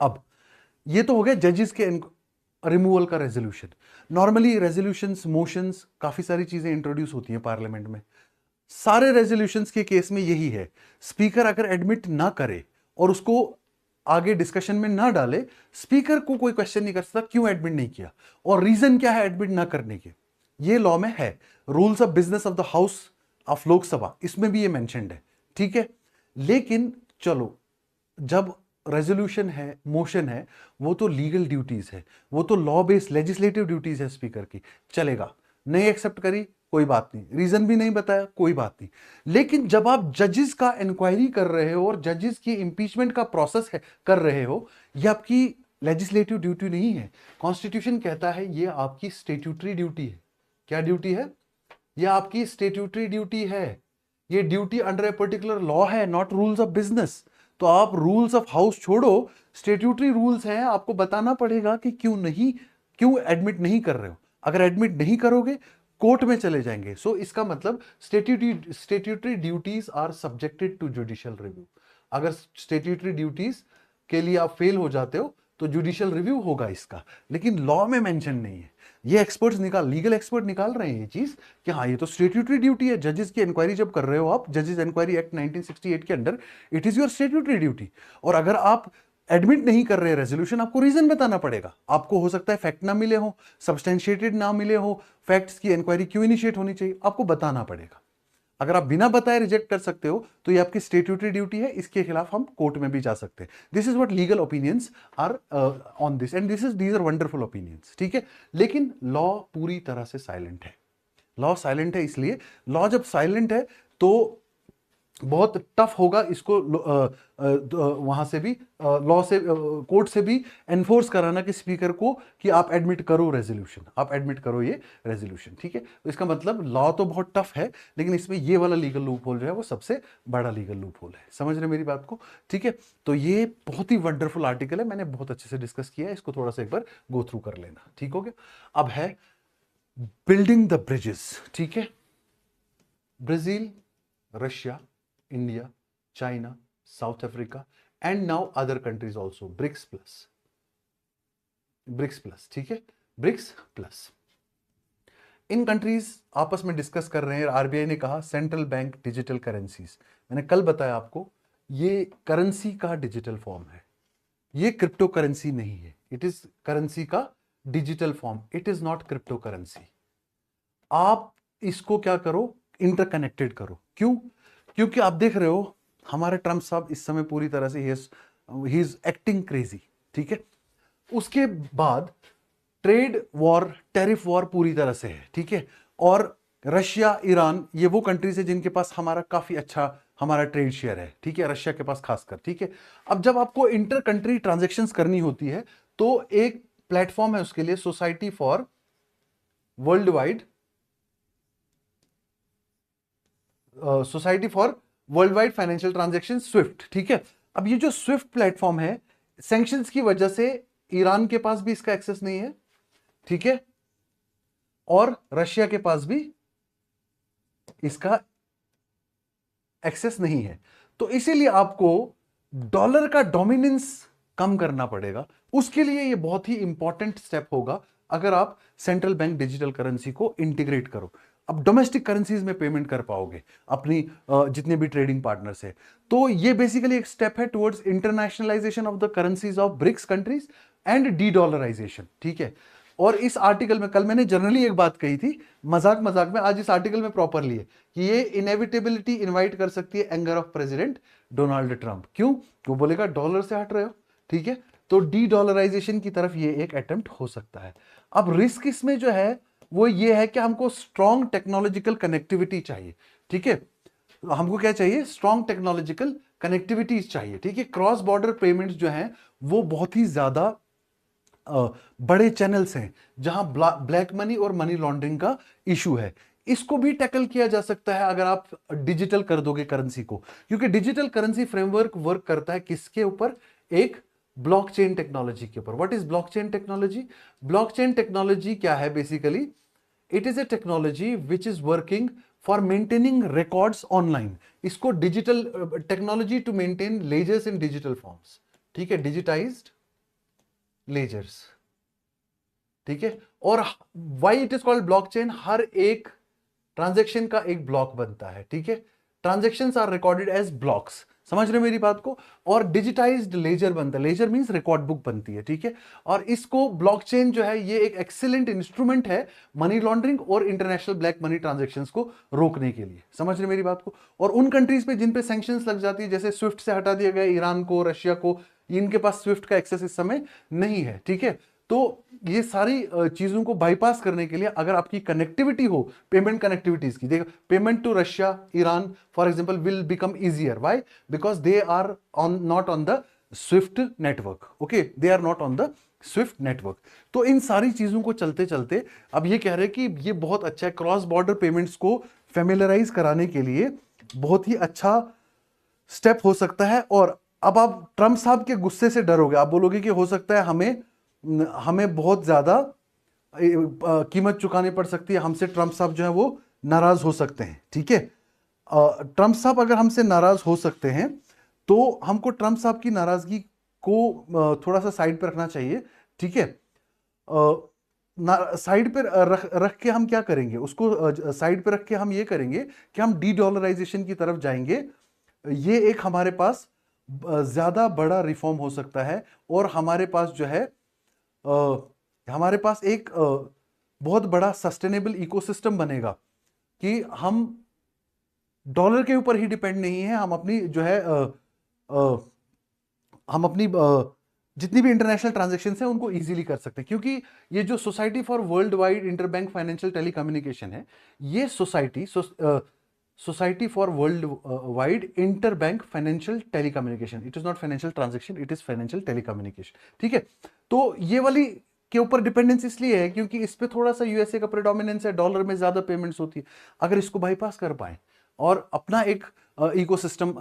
अब ये तो हो गया जजेस के रिमूवल का रेजोल्यूशन। नॉर्मली रेजोल्यूशंस, मोशंस, काफी सारी चीजें इंट्रोड्यूस होती हैं पार्लियामेंट में। सारे रेजोल्यूशंस के केस में यही है, स्पीकर अगर एडमिट ना करे और उसको आगे डिस्कशन में ना डाले, स्पीकर को कोई क्वेश्चन नहीं कर सकता क्यों एडमिट नहीं किया और रीजन क्या है एडमिट ना करने के। ये लॉ में है, rules of business of the house of Lok Sabha, इसमें भी ये मेंशन्ड है। ठीक है, लेकिन चलो, जब रेजोल्यूशन है, मोशन है, वो तो लीगल ड्यूटीज है, वो तो लॉ बेस्ड लेजिस्लेटिव ड्यूटीज है स्पीकर की, चलेगा। नहीं एक्सेप्ट करी, कोई बात नहीं, रीजन भी नहीं बताया, कोई बात नहीं। लेकिन जब आप जजेस का इंक्वायरी कर रहे हो और जजेस की इंपीचमेंट का प्रोसेस है कर रहे हो, ये आपकी लेजिस्लेटिव ड्यूटी नहीं है। कॉन्स्टिट्यूशन कहता है ये आपकी स्टेट्यूटरी ड्यूटी है। क्या ड्यूटी है? ये आपकी स्टेट्यूटरी ड्यूटी है। ये duty under a particular law है, नॉट रूल्स ऑफ बिजनेस। तो आप रूल्स ऑफ हाउस छोड़ो, स्टेट्यूटरी रूल्स हैं, आपको बताना पड़ेगा कि क्यों एडमिट नहीं कर रहे हो। अगर एडमिट नहीं करोगे, कोर्ट में चले जाएंगे। सो इसका मतलब statutory duties are subjected to judicial review. अगर स्टेट्यूटरी ड्यूटीज के लिए आप फेल हो जाते हो तो जुडिशियल रिव्यू होगा इसका, लेकिन लॉ में मेंशन नहीं है। ये एक्सपर्ट्स लीगल एक्सपर्ट निकाल रहे हैं ये चीज कि हाँ ये तो स्टेट्यूटरी ड्यूटी है। जजेस की इंक्वायरी जब कर रहे हो आप, जजेस इंक्वायरी एक्ट 1968 के under, it is your statutory duty. और अगर आप एडमिट नहीं कर रहे रेजोल्यूशन, आपको रीजन बताना पड़ेगा। आपको हो सकता है फैक्ट ना मिले हो, सब्सटेंशिएटेड ना मिले हो, फैक्ट्स की इंक्वायरी क्यों इनिशिएट होनी चाहिए, आपको बताना पड़ेगा। अगर आप बिना बताए रिजेक्ट कर सकते हो तो ये आपकी स्टेट्यूटरी ड्यूटी है, इसके खिलाफ हम कोर्ट में भी जा सकते हैं। This is what legal opinions are on this, and these are wonderful opinions. ठीक है, लेकिन लॉ पूरी तरह से साइलेंट है। लॉ साइलेंट है, इसलिए लॉ जब साइलेंट है तो बहुत टफ होगा इसको वहां से भी, लॉ से, कोर्ट से भी एनफोर्स कराना कि स्पीकर को कि आप एडमिट करो रेजोल्यूशन, आप एडमिट करो ये रेजोल्यूशन। ठीक है, तो इसका मतलब लॉ तो बहुत टफ है, लेकिन इसमें ये वाला लीगल लूप होल जो है वो सबसे बड़ा लीगल लूप होल है। समझ रहे मेरी बात को? ठीक है, तो ये बहुत ही वंडरफुल आर्टिकल है, मैंने बहुत अच्छे से डिस्कस किया है, इसको थोड़ा सा एक बार गो थ्रू कर लेना। ठीक हो गया? अब है बिल्डिंग द ब्रिजेस। ठीक है, Brazil, Russia, India, China, South Africa, and now other countries also, BRICS plus, BRICS plus, ठीक है, BRICS plus। इन कंट्रीज आपस में डिस्कस कर रहे हैं। आरबीआई ने कहा सेंट्रल बैंक डिजिटल करेंसीज, मैंने कल बताया आपको, ये करेंसी का डिजिटल फॉर्म है, ये क्रिप्टो करेंसी नहीं है, इट इज करेंसी का digital form, it is not crypto currency. आप इसको क्या करो? इंटरकनेक्टेड करो। क्यों? क्योंकि आप देख रहे हो हमारे ट्रम्प साहब इस समय पूरी तरह से ही इज एक्टिंग क्रेजी। ठीक है, उसके बाद ट्रेड वॉर, टैरिफ वॉर पूरी तरह से है। ठीक है, और रशिया, ईरान, ये वो कंट्रीज है जिनके पास हमारा काफी अच्छा हमारा ट्रेड शेयर है। ठीक है, रशिया के पास खासकर। ठीक है, अब जब आपको इंटर कंट्री ट्रांजेक्शन्स करनी होती है तो एक प्लेटफॉर्म है उसके लिए, society for world wide financial transaction, Swift. ठीक है, अब ये जो स्विफ्ट प्लेटफॉर्म है, सैंक्शंस की वजह से ईरान के पास भी इसका एक्सेस नहीं है। ठीक है, और रशिया के पास भी इसका एक्सेस नहीं है। तो इसीलिए आपको डॉलर का डोमिनेंस कम करना पड़ेगा। उसके लिए ये बहुत ही इंपॉर्टेंट स्टेप होगा अगर आप सेंट्रल बैंक डिजिटल करेंसी को इंटीग्रेट करो। अब डोमेस्टिक करेंसीज में पेमेंट कर पाओगे अपनी जितने भी ट्रेडिंग पार्टनर्स है। तो ये बेसिकली एक स्टेप है towards internationalisation of the currencies of BRICS countries and dedollarisation, ठीक है। और इस आर्टिकल में कल मैंने जनरली एक बात कही थी मजाक मजाक में, आज इस आर्टिकल में प्रॉपरली है कि ये इनएविटेबिलिटी इनवाइट कर सकती है anger of president Donald Trump. क्यों? वो बोलेगा डॉलर से हट रहे हो, ठीक है। तो डी डॉलराइजेशन की तरफ ये एक अटेम्प्ट हो सकता है। अब रिस्क इसमें जो है वो ये है कि हमको स्ट्रॉन्ग टेक्नोलॉजिकल कनेक्टिविटी चाहिए, ठीक है। हमको क्या चाहिए? स्ट्रॉन्ग टेक्नोलॉजिकल कनेक्टिविटी चाहिए, ठीक है। क्रॉस बॉर्डर पेमेंट्स जो हैं वो बहुत ही ज्यादा बड़े चैनल्स हैं जहां ब्लैक मनी और मनी लॉन्ड्रिंग का इशू है। इसको भी टैकल किया जा सकता है अगर आप डिजिटल कर दोगे करेंसी को, क्योंकि डिजिटल करेंसी फ्रेमवर्क वर्क करता है किसके ऊपर? एक ब्लॉकचेन टेक्नोलॉजी के ऊपर। What is blockchain technology? Blockchain technology क्या है? Basically it is a technology which is working for maintaining records online. इसको digital technology to maintain ledgers in digital forms, ठीक है, डिजिटाइज्ड लेजर्स, ठीक है। और why it is called blockchain? हर एक ट्रांजैक्शन का एक ब्लॉक बनता है, ठीक है। Transactions are recorded as blocks, समझ रहे हो मेरी बात को। और डिजिटाइज्ड लेजर बनता है, लेजर मींस रिकॉर्ड बुक बनती है, ठीक है। और इसको ब्लॉकचेन जो है ये एक एक्सीलेंट इंस्ट्रूमेंट है मनी लॉन्ड्रिंग और इंटरनेशनल ब्लैक मनी ट्रांजैक्शंस को रोकने के लिए, समझ रहे मेरी बात को। और उन कंट्रीज पे जिन पे सैंक्शंस लग जाती है, जैसे स्विफ्ट से हटा दिया गया ईरान को, रशिया को, इनके पास स्विफ्ट का एक्सेस इस समय नहीं है, ठीक है। तो ये सारी चीजों को बाईपास करने के लिए अगर आपकी कनेक्टिविटी हो, पेमेंट कनेक्टिविटीज की, देखो payment to Russia, Iran for example will become easier. Why? Because they are on not on the SWIFT network, okay, they are not on the SWIFT network. तो इन सारी चीजों को चलते चलते अब ये कह रहे हैं कि ये बहुत अच्छा है, क्रॉस बॉर्डर पेमेंट्स को फेमिलराइज कराने के लिए बहुत ही अच्छा स्टेप हो सकता है। और अब आप ट्रंप साहब के गुस्से से डरोगे, आप बोलोगे कि हो सकता है हमें बहुत ज्यादा कीमत चुकानी पड़ सकती है, हमसे ट्रंप साहब जो है वो नाराज हो सकते हैं, ठीक है। ट्रंप साहब अगर हमसे नाराज हो सकते हैं तो हमको ट्रंप साहब की नाराजगी को थोड़ा सा साइड पर रखना चाहिए, ठीक है। साइड पर रख के हम क्या करेंगे? उसको साइड पर रख के हम ये करेंगे कि हम डी डॉलराइजेशन की तरफ जाएंगे। ये एक हमारे पास ज्यादा बड़ा रिफॉर्म हो सकता है और हमारे पास जो है हमारे पास एक बहुत बड़ा सस्टेनेबल इकोसिस्टम बनेगा कि हम डॉलर के ऊपर ही डिपेंड नहीं है, हम अपनी जो है हम अपनी जितनी भी इंटरनेशनल ट्रांजैक्शंस हैं उनको इजीली कर सकते हैं। क्योंकि ये जो society for world wide interbank financial telecommunication है, ये society for world wide interbank financial telecommunication, it is not financial transaction, it is financial telecommunication, ठीक है। तो ये वाली के ऊपर डिपेंडेंस इसलिए है क्योंकि इस पे थोड़ा सा यूएसए का प्रेडोमिनेंस है, डॉलर में ज्यादा पेमेंट्स होती है। अगर इसको बाईपास कर पाए और अपना एक इकोसिस्टम,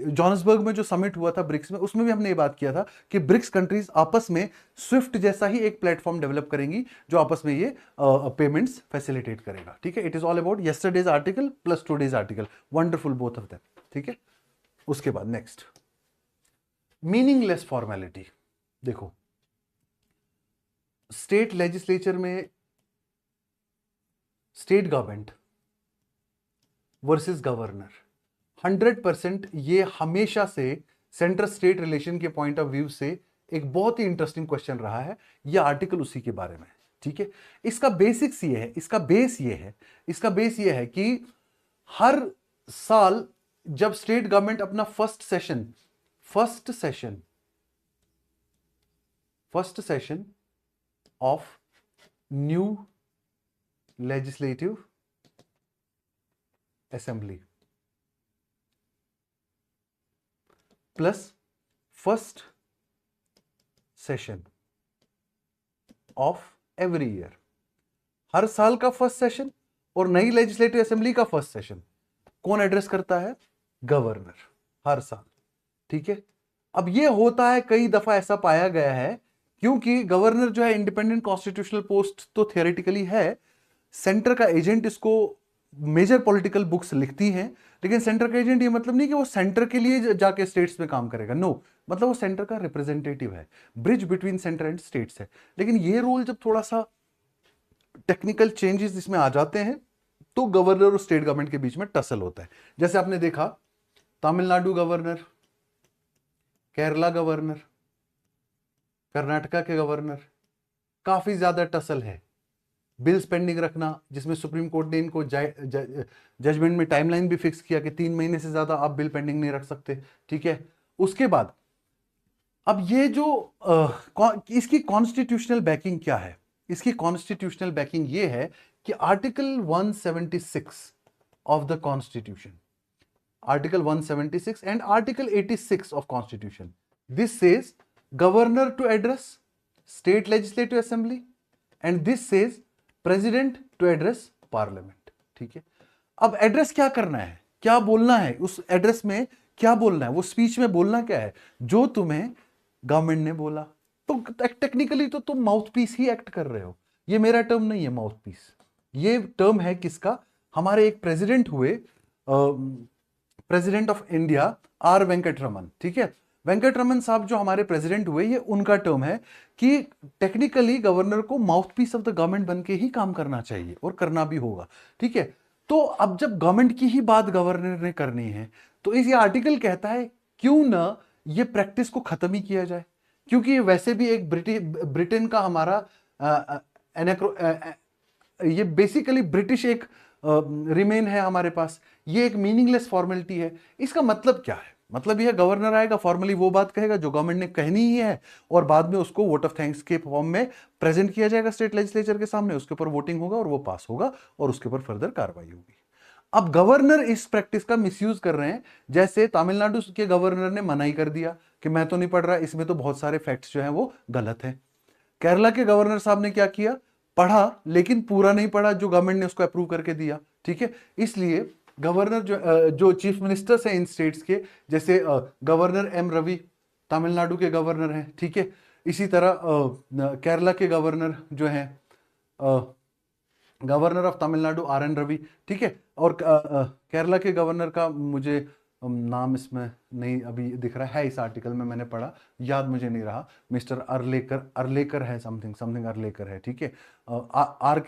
जोहान्सबर्ग में जो समिट हुआ था ब्रिक्स में, उसमें भी हमने ये बात किया था कि ब्रिक्स कंट्रीज आपस में स्विफ्ट जैसा ही एक प्लेटफॉर्म डेवलप करेंगी जो आपस में ये पेमेंट्स फैसिलिटेट करेगा, ठीक है। It is all about yesterday's article plus today's article, wonderful both of them, ठीक है। उसके बाद नेक्स्ट मीनिंगलेस फॉर्मेलिटी। देखो स्टेट लेजिस्लेचर में स्टेट गवर्नमेंट वर्सेस गवर्नर, 100% ये हमेशा से सेंट्रल स्टेट रिलेशन के पॉइंट ऑफ व्यू से एक बहुत ही इंटरेस्टिंग क्वेश्चन रहा है। ये आर्टिकल उसी के बारे में, ठीक है। इसका बेसिक्स ये है, इसका बेस ये है कि हर साल जब स्टेट गवर्नमेंट अपना first session of new legislative assembly plus first session of every year, हर साल का फर्स्ट सेशन और नई लेजिस्लेटिव असेंबली का फर्स्ट सेशन कौन एड्रेस करता है? गवर्नर, हर साल, ठीक है। अब ये होता है, कई दफा ऐसा पाया गया है, क्योंकि गवर्नर जो है इंडिपेंडेंट कॉन्स्टिट्यूशनल पोस्ट तो थियोरेटिकली है, सेंटर का एजेंट इसको मेजर पॉलिटिकल बुक्स लिखती हैं, लेकिन सेंटर का एजेंट ये मतलब नहीं कि वो सेंटर के लिए जाके स्टेट्स में काम करेगा, नो, मतलब वो सेंटर का रिप्रेजेंटेटिव है, bridge between centre and states है। लेकिन ये रोल जब थोड़ा सा टेक्निकल चेंजेस इसमें आ जाते हैं तो गवर्नर और स्टेट गवर्नमेंट के बीच में टसल होता है। जैसे आपने देखा तमिलनाडु गवर्नर, केरला गवर्नर, कर्नाटका के गवर्नर, काफी ज्यादा टसल है। बिल्स पेंडिंग रखना, जिसमें सुप्रीम कोर्ट ने इनको जजमेंट में टाइमलाइन भी फिक्स किया कि 3 महीने से ज्यादा आप बिल पेंडिंग नहीं रख सकते, ठीक है। उसके बाद अब ये जो इसकी कॉन्स्टिट्यूशनल बैकिंग क्या है? इसकी कॉन्स्टिट्यूशनल बैकिंग ये है कि article 176 of the constitution, article 176 and article 86 of constitution, this says governor to address state legislative assembly and this says president to address parliament, ठीक है। अब एड्रेस क्या करना है, क्या बोलना है, उस एड्रेस में क्या बोलना है, वो स्पीच में बोलना क्या है, जो तुम्हें गवर्नमेंट ने बोला। तो टेक्निकली तो तुम माउथ पीस ही एक्ट कर रहे हो। ये मेरा टर्म नहीं है माउथ पीस, ये टर्म है किसका? हमारे एक प्रेसिडेंट हुए, president of India R Venkataraman, ठीक है। वेंकटरमन साहब जो हमारे प्रेसिडेंट हुए, ये उनका टर्म है कि टेक्निकली गवर्नर को mouthpiece of the government बन के ही काम करना चाहिए और करना भी होगा, ठीक है। तो अब जब गवर्नमेंट की ही बात गवर्नर ने करनी है तो इस आर्टिकल कहता है क्यों ना ये प्रैक्टिस को खत्म ही किया जाए, क्योंकि ये वैसे भी एक ब्रिटेन का हमारा ये बेसिकली ब्रिटिश एक रिमेन है हमारे पास, ये एक मीनिंगलेस फॉर्मेलिटी है। इसका मतलब क्या है? मतलब यह गवर्नर आएगा, फॉर्मली वो बात कहेगा जो गवर्नमेंट ने कहनी ही है, और बाद में उसको वोट ऑफ थैंक्स के फॉर्म में प्रेजेंट किया जाएगा स्टेट लेजिस्लेचर के सामने, उसके ऊपर वोटिंग होगा और वो पास होगा और उसके ऊपर फर्दर कार्रवाई होगी। अब गवर्नर इस प्रैक्टिस का मिसयूज कर रहे हैं, जैसे तमिलनाडु के गवर्नर ने मनाही कर दिया कि मैं तो नहीं पढ़ रहा, इसमें तो बहुत सारे फैक्ट्स जो हैं वो गलत हैं। केरला के गवर्नर साहब ने क्या किया? पढ़ा लेकिन पूरा नहीं पढ़ा जो गवर्नमेंट ने उसको अप्रूव करके दिया, ठीक है। इसलिए गवर्नर जो चीफ मिनिस्टर्स हैं इन स्टेट्स के, जैसे गवर्नर एम रवि तमिलनाडु के गवर्नर हैं, ठीक है। इसी तरह केरला के गवर्नर जो हैं, governor of Tamil Nadu R N Ravi, ठीक है। और केरला के गवर्नर का मुझे नाम इसमें नहीं अभी दिख रहा है, इस आर्टिकल में मैंने पढ़ा, याद मुझे नहीं रहा, मिस्टर अरलेकर है, समथिंग अरलेकर है, ठीक है। आर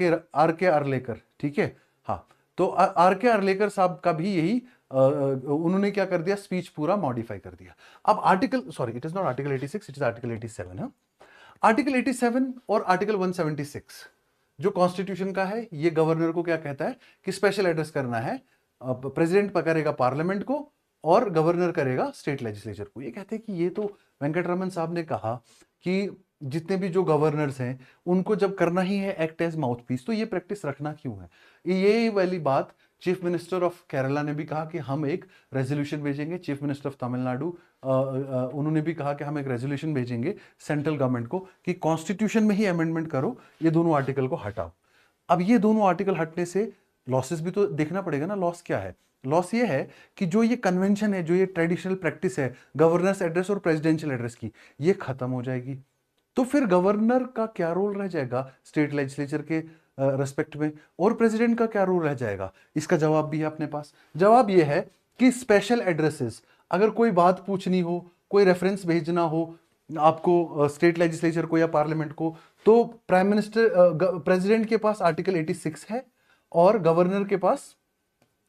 के अरलेकर, ठीक है, हाँ। तो आर के अरलेकर साहब का भी यही उन्होंने क्या कर दिया, स्पीच पूरा मॉडिफाई कर दिया। अब article, sorry it is not article 86, it is article 87 है। आर्टिकल 87 और आर्टिकल 176 जो कॉन्स्टिट्यूशन का है, ये गवर्नर को क्या कहता है कि स्पेशल एड्रेस करना है, प्रेसिडेंट करेगा पार्लियामेंट को और गवर्नर करेगा स्टेट लेजिस्लेचर को। ये कहते हैं कि ये तो वेंकटरमन साहब ने कहा कि जितने भी जो गवर्नर्स हैं उनको जब करना ही है एक्ट एज माउथ पीस, तो ये प्रैक्टिस रखना क्यों है? ये वाली बात चीफ मिनिस्टर ऑफ केरला ने भी कहा कि हम एक रेजोल्यूशन भेजेंगे, चीफ मिनिस्टर ऑफ तमिलनाडु उन्होंने भी कहा कि हम एक रेजोल्यूशन भेजेंगे सेंट्रल गवर्नमेंट को कि कॉन्स्टिट्यूशन में ही अमेंडमेंट करो, ये दोनों आर्टिकल को हटाओ। अब ये दोनों आर्टिकल हटने से लॉसेस भी तो देखना पड़ेगा ना। लॉस क्या है? लॉस ये है कि जो ये कन्वेंशन है, जो ये ट्रेडिशनल प्रैक्टिस है गवर्नर्स एड्रेस और प्रेसिडेंशियल एड्रेस की, ये खत्म हो जाएगी। तो फिर गवर्नर का क्या रोल रह जाएगा स्टेट लेजिस्लेचर के रेस्पेक्ट में, और प्रेसिडेंट का क्या रोल रह जाएगा? इसका जवाब भी है अपने पास। जवाब ये है कि स्पेशल एड्रेसेस, अगर कोई बात पूछनी हो, कोई रेफरेंस भेजना हो आपको स्टेट लेजिस्लेचर को या पार्लियामेंट को, तो प्राइम मिनिस्टर प्रेसिडेंट के पास आर्टिकल 86 है और गवर्नर के पास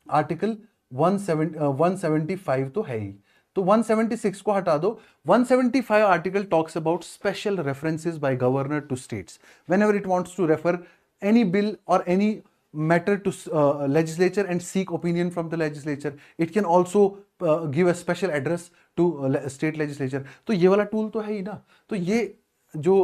आर्टिकल 175 तो है ही। तो 176 को हटा दो। 175 article talks about special references by governor to states whenever it wants to refer any bill or any matter to legislature and seek opinion from the legislature. It can also give a special address to state legislature. तो ये वाला टूल तो है ही ना। तो ये जो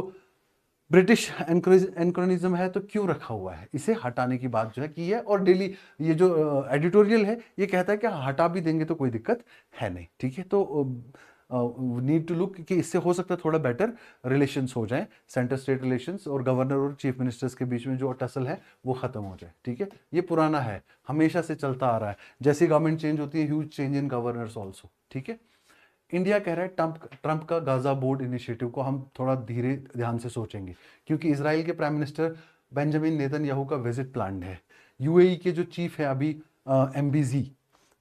ब्रिटिश एनक्रोनिज्म है तो क्यों रखा हुआ है? इसे हटाने की बात जो है की है। और डेली ये जो एडिटोरियल है ये कहता है कि हटा भी देंगे तो कोई दिक्कत है नहीं, ठीक है। तो नीड टू लुक कि इससे हो सकता है थोड़ा बेटर रिलेशंस हो जाए, सेंटर स्टेट रिलेशंस और गवर्नर और चीफ मिनिस्टर्स के बीच में जो टसल है वो खत्म हो जाए, ठीक है। ये पुराना है, हमेशा से चलता आ रहा है। जैसे गवर्नमेंट चेंज होती है, huge change in governors also, ठीक है। इंडिया कह रहा है ट्रंप का गाजा बोर्ड इनिशिएटिव को हम थोड़ा धीरे ध्यान से सोचेंगे, क्योंकि इसराइल के प्राइम मिनिस्टर बेंजामिन नेतन्याहू का विजिट प्लान्ड है। यूएई के जो चीफ है अभी MBZ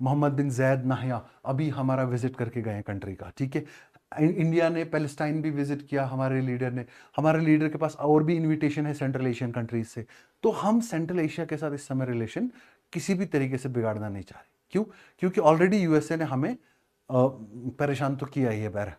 मोहम्मद बिन जैद नाहया अभी हमारा विजिट करके गए हैं कंट्री का, ठीक है। इंडिया ने पैलेस्टाइन भी विजिट किया हमारे लीडर ने, हमारे लीडर के पास और भी इनविटेशन है सेंट्रल एशियन कंट्रीज से। तो हम सेंट्रल एशिया के साथ इस समय रिलेशन किसी भी तरीके से बिगाड़ना नहीं चाह रहे। क्यों? क्योंकि ऑलरेडी यूएसए ने हमें परेशान तो किया ही है बैर,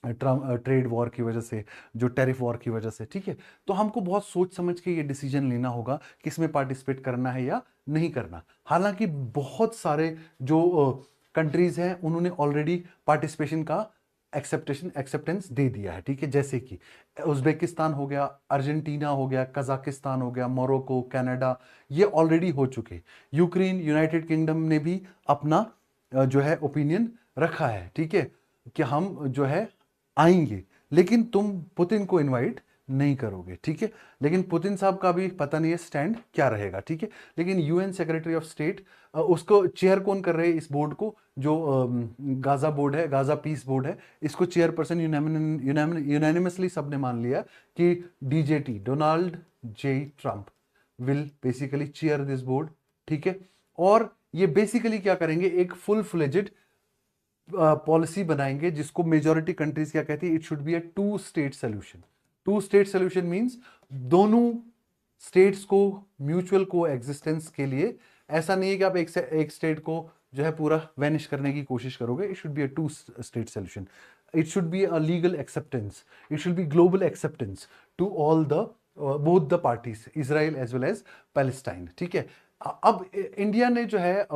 ट्रेड वॉर की वजह से, जो टैरिफ वॉर की वजह से, ठीक है। तो हमको बहुत सोच समझ के ये डिसीजन लेना होगा किस में पार्टिसिपेट करना है या नहीं करना। हालांकि बहुत सारे जो कंट्रीज हैं उन्होंने ऑलरेडी पार्टिसिपेशन का एक्सेप्टेंस दे दिया है, ठीक है। जैसे कि उज्बेकिस्तान हो गया, अर्जेंटीना हो गया, कजाकिस्तान हो गया, मोरक्को, कनाडा, ये ऑलरेडी हो चुके। यूक्रेन, यूनाइटेड किंगडम ने भी अपना जो है ओपिनियन रखा है, ठीक है, कि हम जो है आएंगे, लेकिन तुम पुतिन को इनवाइट नहीं करोगे, ठीक है। लेकिन पुतिन साहब का भी पता नहीं है स्टैंड क्या रहेगा, ठीक है। लेकिन यूएन सेक्रेटरी ऑफ स्टेट उसको चेयर कौन कर रहे हैं, इस बोर्ड को, जो गाजा बोर्ड है, गाजा पीस बोर्ड है, इसको चेयरपर्सन यूनानिमसली सबने मान लिया कि DJT, Donald J Trump will basically chair this board, ठीक है। और ये बेसिकली क्या करेंगे, एक फुल फ्लेजेड पॉलिसी बनाएंगे जिसको मेजॉरिटी कंट्रीज क्या कहती है, it should be a two state solution. Two state solution means दोनों स्टेट्स को म्यूचुअल को एग्जिस्टेंस के लिए, ऐसा नहीं है कि आप एक स्टेट को जो है पूरा वैनिश करने की कोशिश करोगे। It should be a two state solution, it should be a legal acceptance, it should be global acceptance to all the both the parties, Israel as well as Palestine, ठीक है। अब इंडिया ने जो है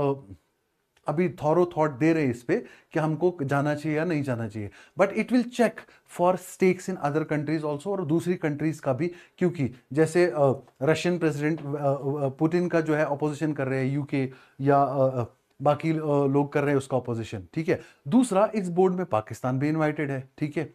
अभी थॉरो थॉट दे रहे इस पे कि हमको जाना चाहिए या नहीं जाना चाहिए, but it will check for stakes in other countries also, और दूसरी कंट्रीज का भी, क्योंकि जैसे रशियन प्रेसिडेंट पुतिन का जो है अपोजिशन कर रहे हैं यूके या बाकी लोग कर रहे हैं उसका अपोजिशन, ठीक है। दूसरा, इस बोर्ड में पाकिस्तान भी इन्वाइटेड है, ठीक है।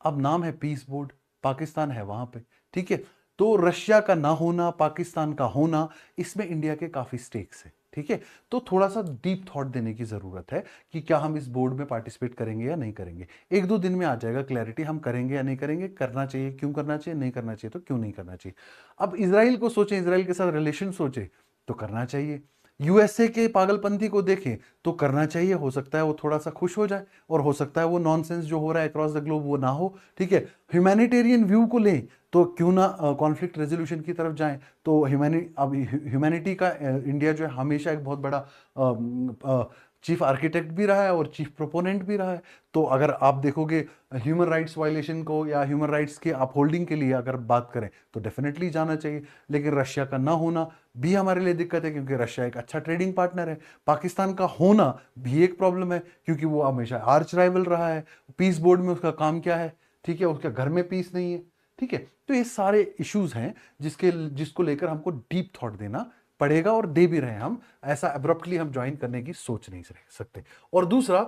अब नाम है पीस बोर्ड, पाकिस्तान है वहां पे, ठीक है। तो रशिया का ना होना, पाकिस्तान का होना, इसमें इंडिया के काफी स्टेक्स है, ठीक है। तो थोड़ा सा डीप थॉट देने की जरूरत है कि क्या हम इस बोर्ड में पार्टिसिपेट करेंगे या नहीं करेंगे। एक दो दिन में आ जाएगा क्लैरिटी, हम करेंगे या नहीं करेंगे, करना चाहिए, क्यों करना चाहिए, नहीं करना चाहिए तो क्यों नहीं करना चाहिए। अब इसराइल को सोचें, इसराइल के साथ रिलेशन सोचे तो करना चाहिए। यूएसए के पागलपंथी को देखें तो करना चाहिए, हो सकता है वो थोड़ा सा खुश हो जाए, और हो सकता है वो नॉनसेंस जो हो रहा है अक्रॉस द ग्लोब वो ना हो, ठीक है। ह्यूमैनिटेरियन व्यू को लें तो क्यों ना कॉन्फ्लिक्ट रेजोल्यूशन की तरफ जाएं। तो ह्यूमैनिटी का इंडिया जो है हमेशा एक बहुत बड़ा चीफ आर्किटेक्ट भी रहा है और चीफ प्रोपोनेंट भी रहा है। तो अगर आप देखोगे ह्यूमन राइट्स वायलेशन को या ह्यूमन राइट्स के अपहोल्डिंग के लिए अगर बात करें तो डेफिनेटली जाना चाहिए। लेकिन रशिया का ना होना भी हमारे लिए दिक्कत है, क्योंकि रशिया एक अच्छा ट्रेडिंग पार्टनर है। पाकिस्तान का होना भी एक प्रॉब्लम है, क्योंकि वो हमेशा आर्च राइवल रहा है। पीस बोर्ड में उसका काम क्या है, ठीक है, उसके घर में पीस नहीं है, ठीक है। तो ये सारे इश्यूज हैं जिसको लेकर हमको डीप थॉट देना पड़ेगा, और दे भी रहे हैं हम। ऐसा अब्रप्टली हम ज्वाइन करने की सोच नहीं सकते। और दूसरा,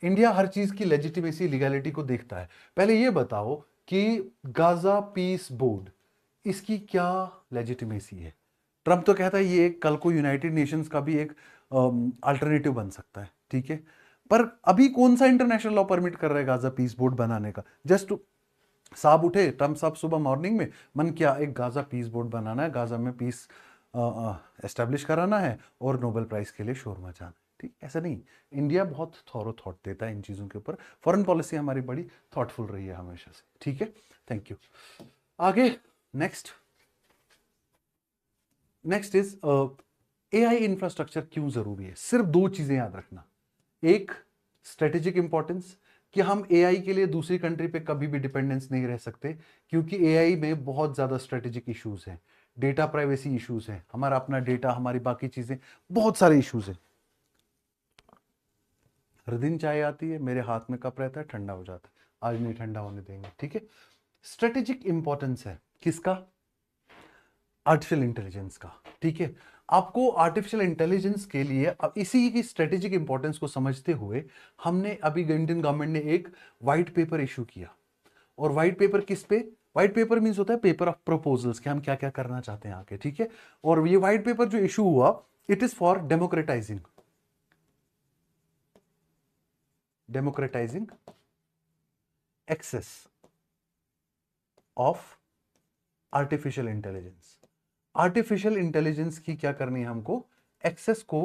इंडिया हर चीज की लेजिटिमेसी, लीगैलिटी को देखता है। पहले ये बताओ कि गाजा पीस बोर्ड, इसकी क्या लेजिटिमेसी है। ट्रंप तो कहता है ये एक कल को यूनाइटेड नेशंस का भी एक अल्टरनेटिव बन सकता है, ठीक है। पर अभी कौन सा इंटरनेशनल लॉ परमिट कर रहा है गाजा पीस बोर्ड बनाने का। जस्ट साहब उठे, ट्रम्प साहब सुबह मॉर्निंग में मन किया एक गाजा पीस बोर्ड बनाना है, गाजा में पीस एस्टेब्लिश कराना है और नोबेल प्राइज के लिए शोर मचाना है, ठीक। ऐसा नहीं, इंडिया बहुत थॉरो थॉट देता है इन चीज़ों के ऊपर। फॉरेन पॉलिसी हमारी बड़ी थॉटफुल रही है हमेशा से, ठीक है। Thank you. आगे नेक्स्ट इज एआई इंफ्रास्ट्रक्चर क्यों जरूरी है। सिर्फ दो चीजें याद रखना, एक स्ट्रेटेजिक इंपॉर्टेंस कि हम एआई के लिए दूसरी कंट्री पे कभी भी डिपेंडेंस नहीं रह सकते, क्योंकि एआई में बहुत ज्यादा स्ट्रेटेजिक इश्यूज हैं, डेटा प्राइवेसी इश्यूज हैं, हमारा अपना डेटा, हमारी बाकी चीजें, बहुत सारे इश्यूज हैं। हर दिन चाय आती है, मेरे हाथ में कप रहता है, ठंडा हो जाता है, आज नहीं ठंडा होने देंगे, ठीक है। स्ट्रेटेजिक इंपॉर्टेंस है किसका, आर्टिफिशियल इंटेलिजेंस का, ठीक है। आपको आर्टिफिशियल इंटेलिजेंस के लिए अब इसी की स्ट्रेटेजिक इंपॉर्टेंस को समझते हुए हमने अभी इंडियन गवर्नमेंट ने एक व्हाइट पेपर इशू किया। और व्हाइट पेपर किस पे, व्हाइट पेपर मींस होता है पेपर ऑफ प्रपोजल्स कि हम क्या क्या करना चाहते हैं आगे, ठीक है। और ये व्हाइट पेपर जो इशू हुआ, it is for democratizing access of artificial intelligence. Artificial intelligence की क्या करनी है हमको, एक्सेस को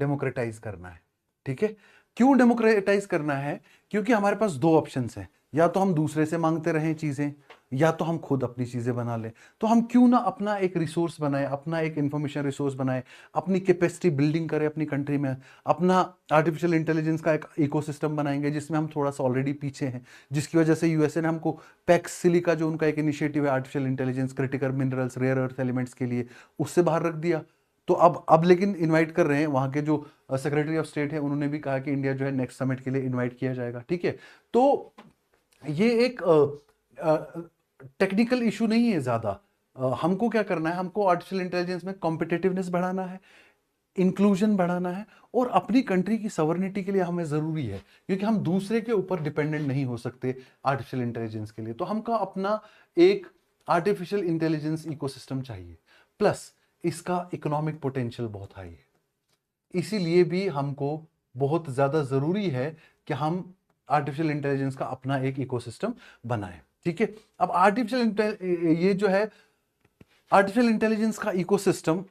डेमोक्रेटाइज करना है। ठीक है, क्यों डेमोक्रेटाइज करना है? क्योंकि हमारे पास दो ऑप्शंस हैं, या तो हम दूसरे से मांगते रहें चीजें, या तो हम खुद अपनी चीजें बना लें। तो हम क्यों ना अपना एक रिसोर्स बनाए, अपना एक इंफॉर्मेशन रिसोर्स बनाए, अपनी कैपेसिटी बिल्डिंग करें अपनी कंट्री में, अपना आर्टिफिशियल इंटेलिजेंस का एक इकोसिस्टम बनाएंगे जिसमें हम थोड़ा सा ऑलरेडी पीछे हैं, जिसकी वजह से यूएसए ने हमको पैक्स सिलिका जो उनका एक इनिशिएटिव है artificial intelligence critical minerals rare earth elements के लिए, उससे बाहर रख दिया। तो अब लेकिन इनवाइट कर रहे हैं, वहां के जो सेक्रेटरी ऑफ स्टेट है उन्होंने भी कहा कि इंडिया जो है नेक्स्ट समिट के लिए इनवाइट किया जाएगा। ठीक है, तो ये एक टेक्निकल इशू नहीं है ज्यादा। हमको क्या करना है, हमको आर्टिफिशियल इंटेलिजेंस में कॉम्पिटिटिवनेस बढ़ाना है, इंक्लूजन बढ़ाना है, और अपनी कंट्री की सवर्निटी के लिए हमें जरूरी है, क्योंकि हम दूसरे के ऊपर डिपेंडेंट नहीं हो सकते आर्टिफिशियल इंटेलिजेंस के लिए। तो हमको अपना एक आर्टिफिशियल इंटेलिजेंस इकोसिस्टम चाहिए, प्लस इसका इकोनॉमिक पोटेंशियल बहुत हाई है। इसीलिए भी हमको बहुत ज्यादा जरूरी है कि हम आर्टिफिशियल इंटेलिजेंस का अपना एक इकोसिस्टम बनाएं। ठीक है, अब ये जो है आर्टिफिशियल इंटेलिजेंस का इकोसिस्टम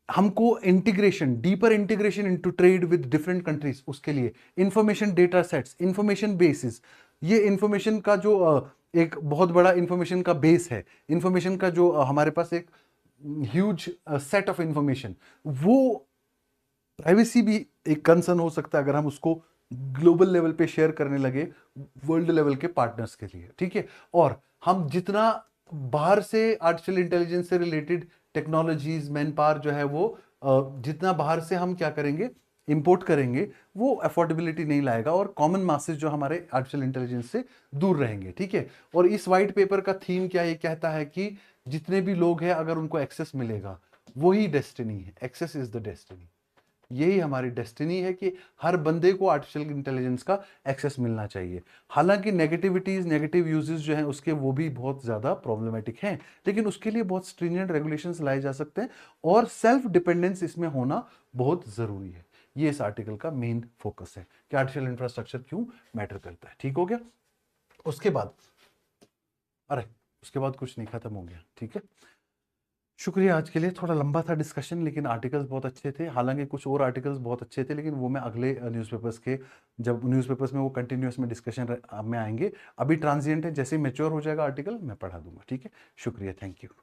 हमको integration, deeper integration into trade with different countries, उसके लिए information data sets, information basis, ये इंफॉर्मेशन का जो एक बहुत बड़ा इंफॉर्मेशन का बेस है, इंफॉर्मेशन का जो हमारे पास एक ह्यूज सेट ऑफ इंफॉर्मेशन, वो प्राइवेसी भी एक कंसर्न हो सकता है अगर हम उसको ग्लोबल लेवल पे शेयर करने लगे वर्ल्ड लेवल के पार्टनर्स के लिए। ठीक है, और हम जितना बाहर से आर्टिफिशियल इंटेलिजेंस से रिलेटेड टेक्नोलॉजीज, मैन पावर जो है वो जितना बाहर से हम क्या करेंगे, इंपोर्ट करेंगे, वो अफोर्डेबिलिटी नहीं लाएगा, और कॉमन मासेस जो हमारे आर्टिफिशियल इंटेलिजेंस से दूर रहेंगे। ठीक है, और इस वाइट पेपर का थीम क्या ये कहता है कि जितने भी लोग हैं अगर उनको एक्सेस मिलेगा, वही डेस्टिनी है, एक्सेस इज द डेस्टिनी। यही हमारी डेस्टिनी है कि हर बंदे को आर्टिफिशियल इंटेलिजेंस का एक्सेस मिलना चाहिए। हालांकि नेगेटिविटीज, नेगेटिव यूजेस जो हैं उसके, वो भी बहुत ज़्यादा प्रॉब्लमेटिक हैं, लेकिन उसके लिए बहुत स्ट्रिंजेंट रेगुलेशंस लाए जा सकते हैं, और सेल्फ डिपेंडेंस इसमें होना बहुत ज़रूरी है। ये इस आर्टिकल का मेन फोकस है कि आर्टिफिशियल इंफ्रास्ट्रक्चर क्यों मैटर करता है। ठीक हो गया? उसके बाद उसके बाद कुछ नहीं, खत्म हो गया। ठीक है, शुक्रिया। आज के लिए थोड़ा लंबा था डिस्कशन, लेकिन आर्टिकल्स बहुत अच्छे थे। हालांकि कुछ और आर्टिकल्स बहुत अच्छे थे, लेकिन वो मैं अगले न्यूज़पेपर्स के, जब न्यूज़पेपर्स में वो कंटिन्यूस में डिस्कशन में आएंगे। अभी ट्रांजिएंट है, जैसे ही मैच्योर हो जाएगा आर्टिकल मैं पढ़ा दूंगा। ठीक है, शुक्रिया, थैंक यू।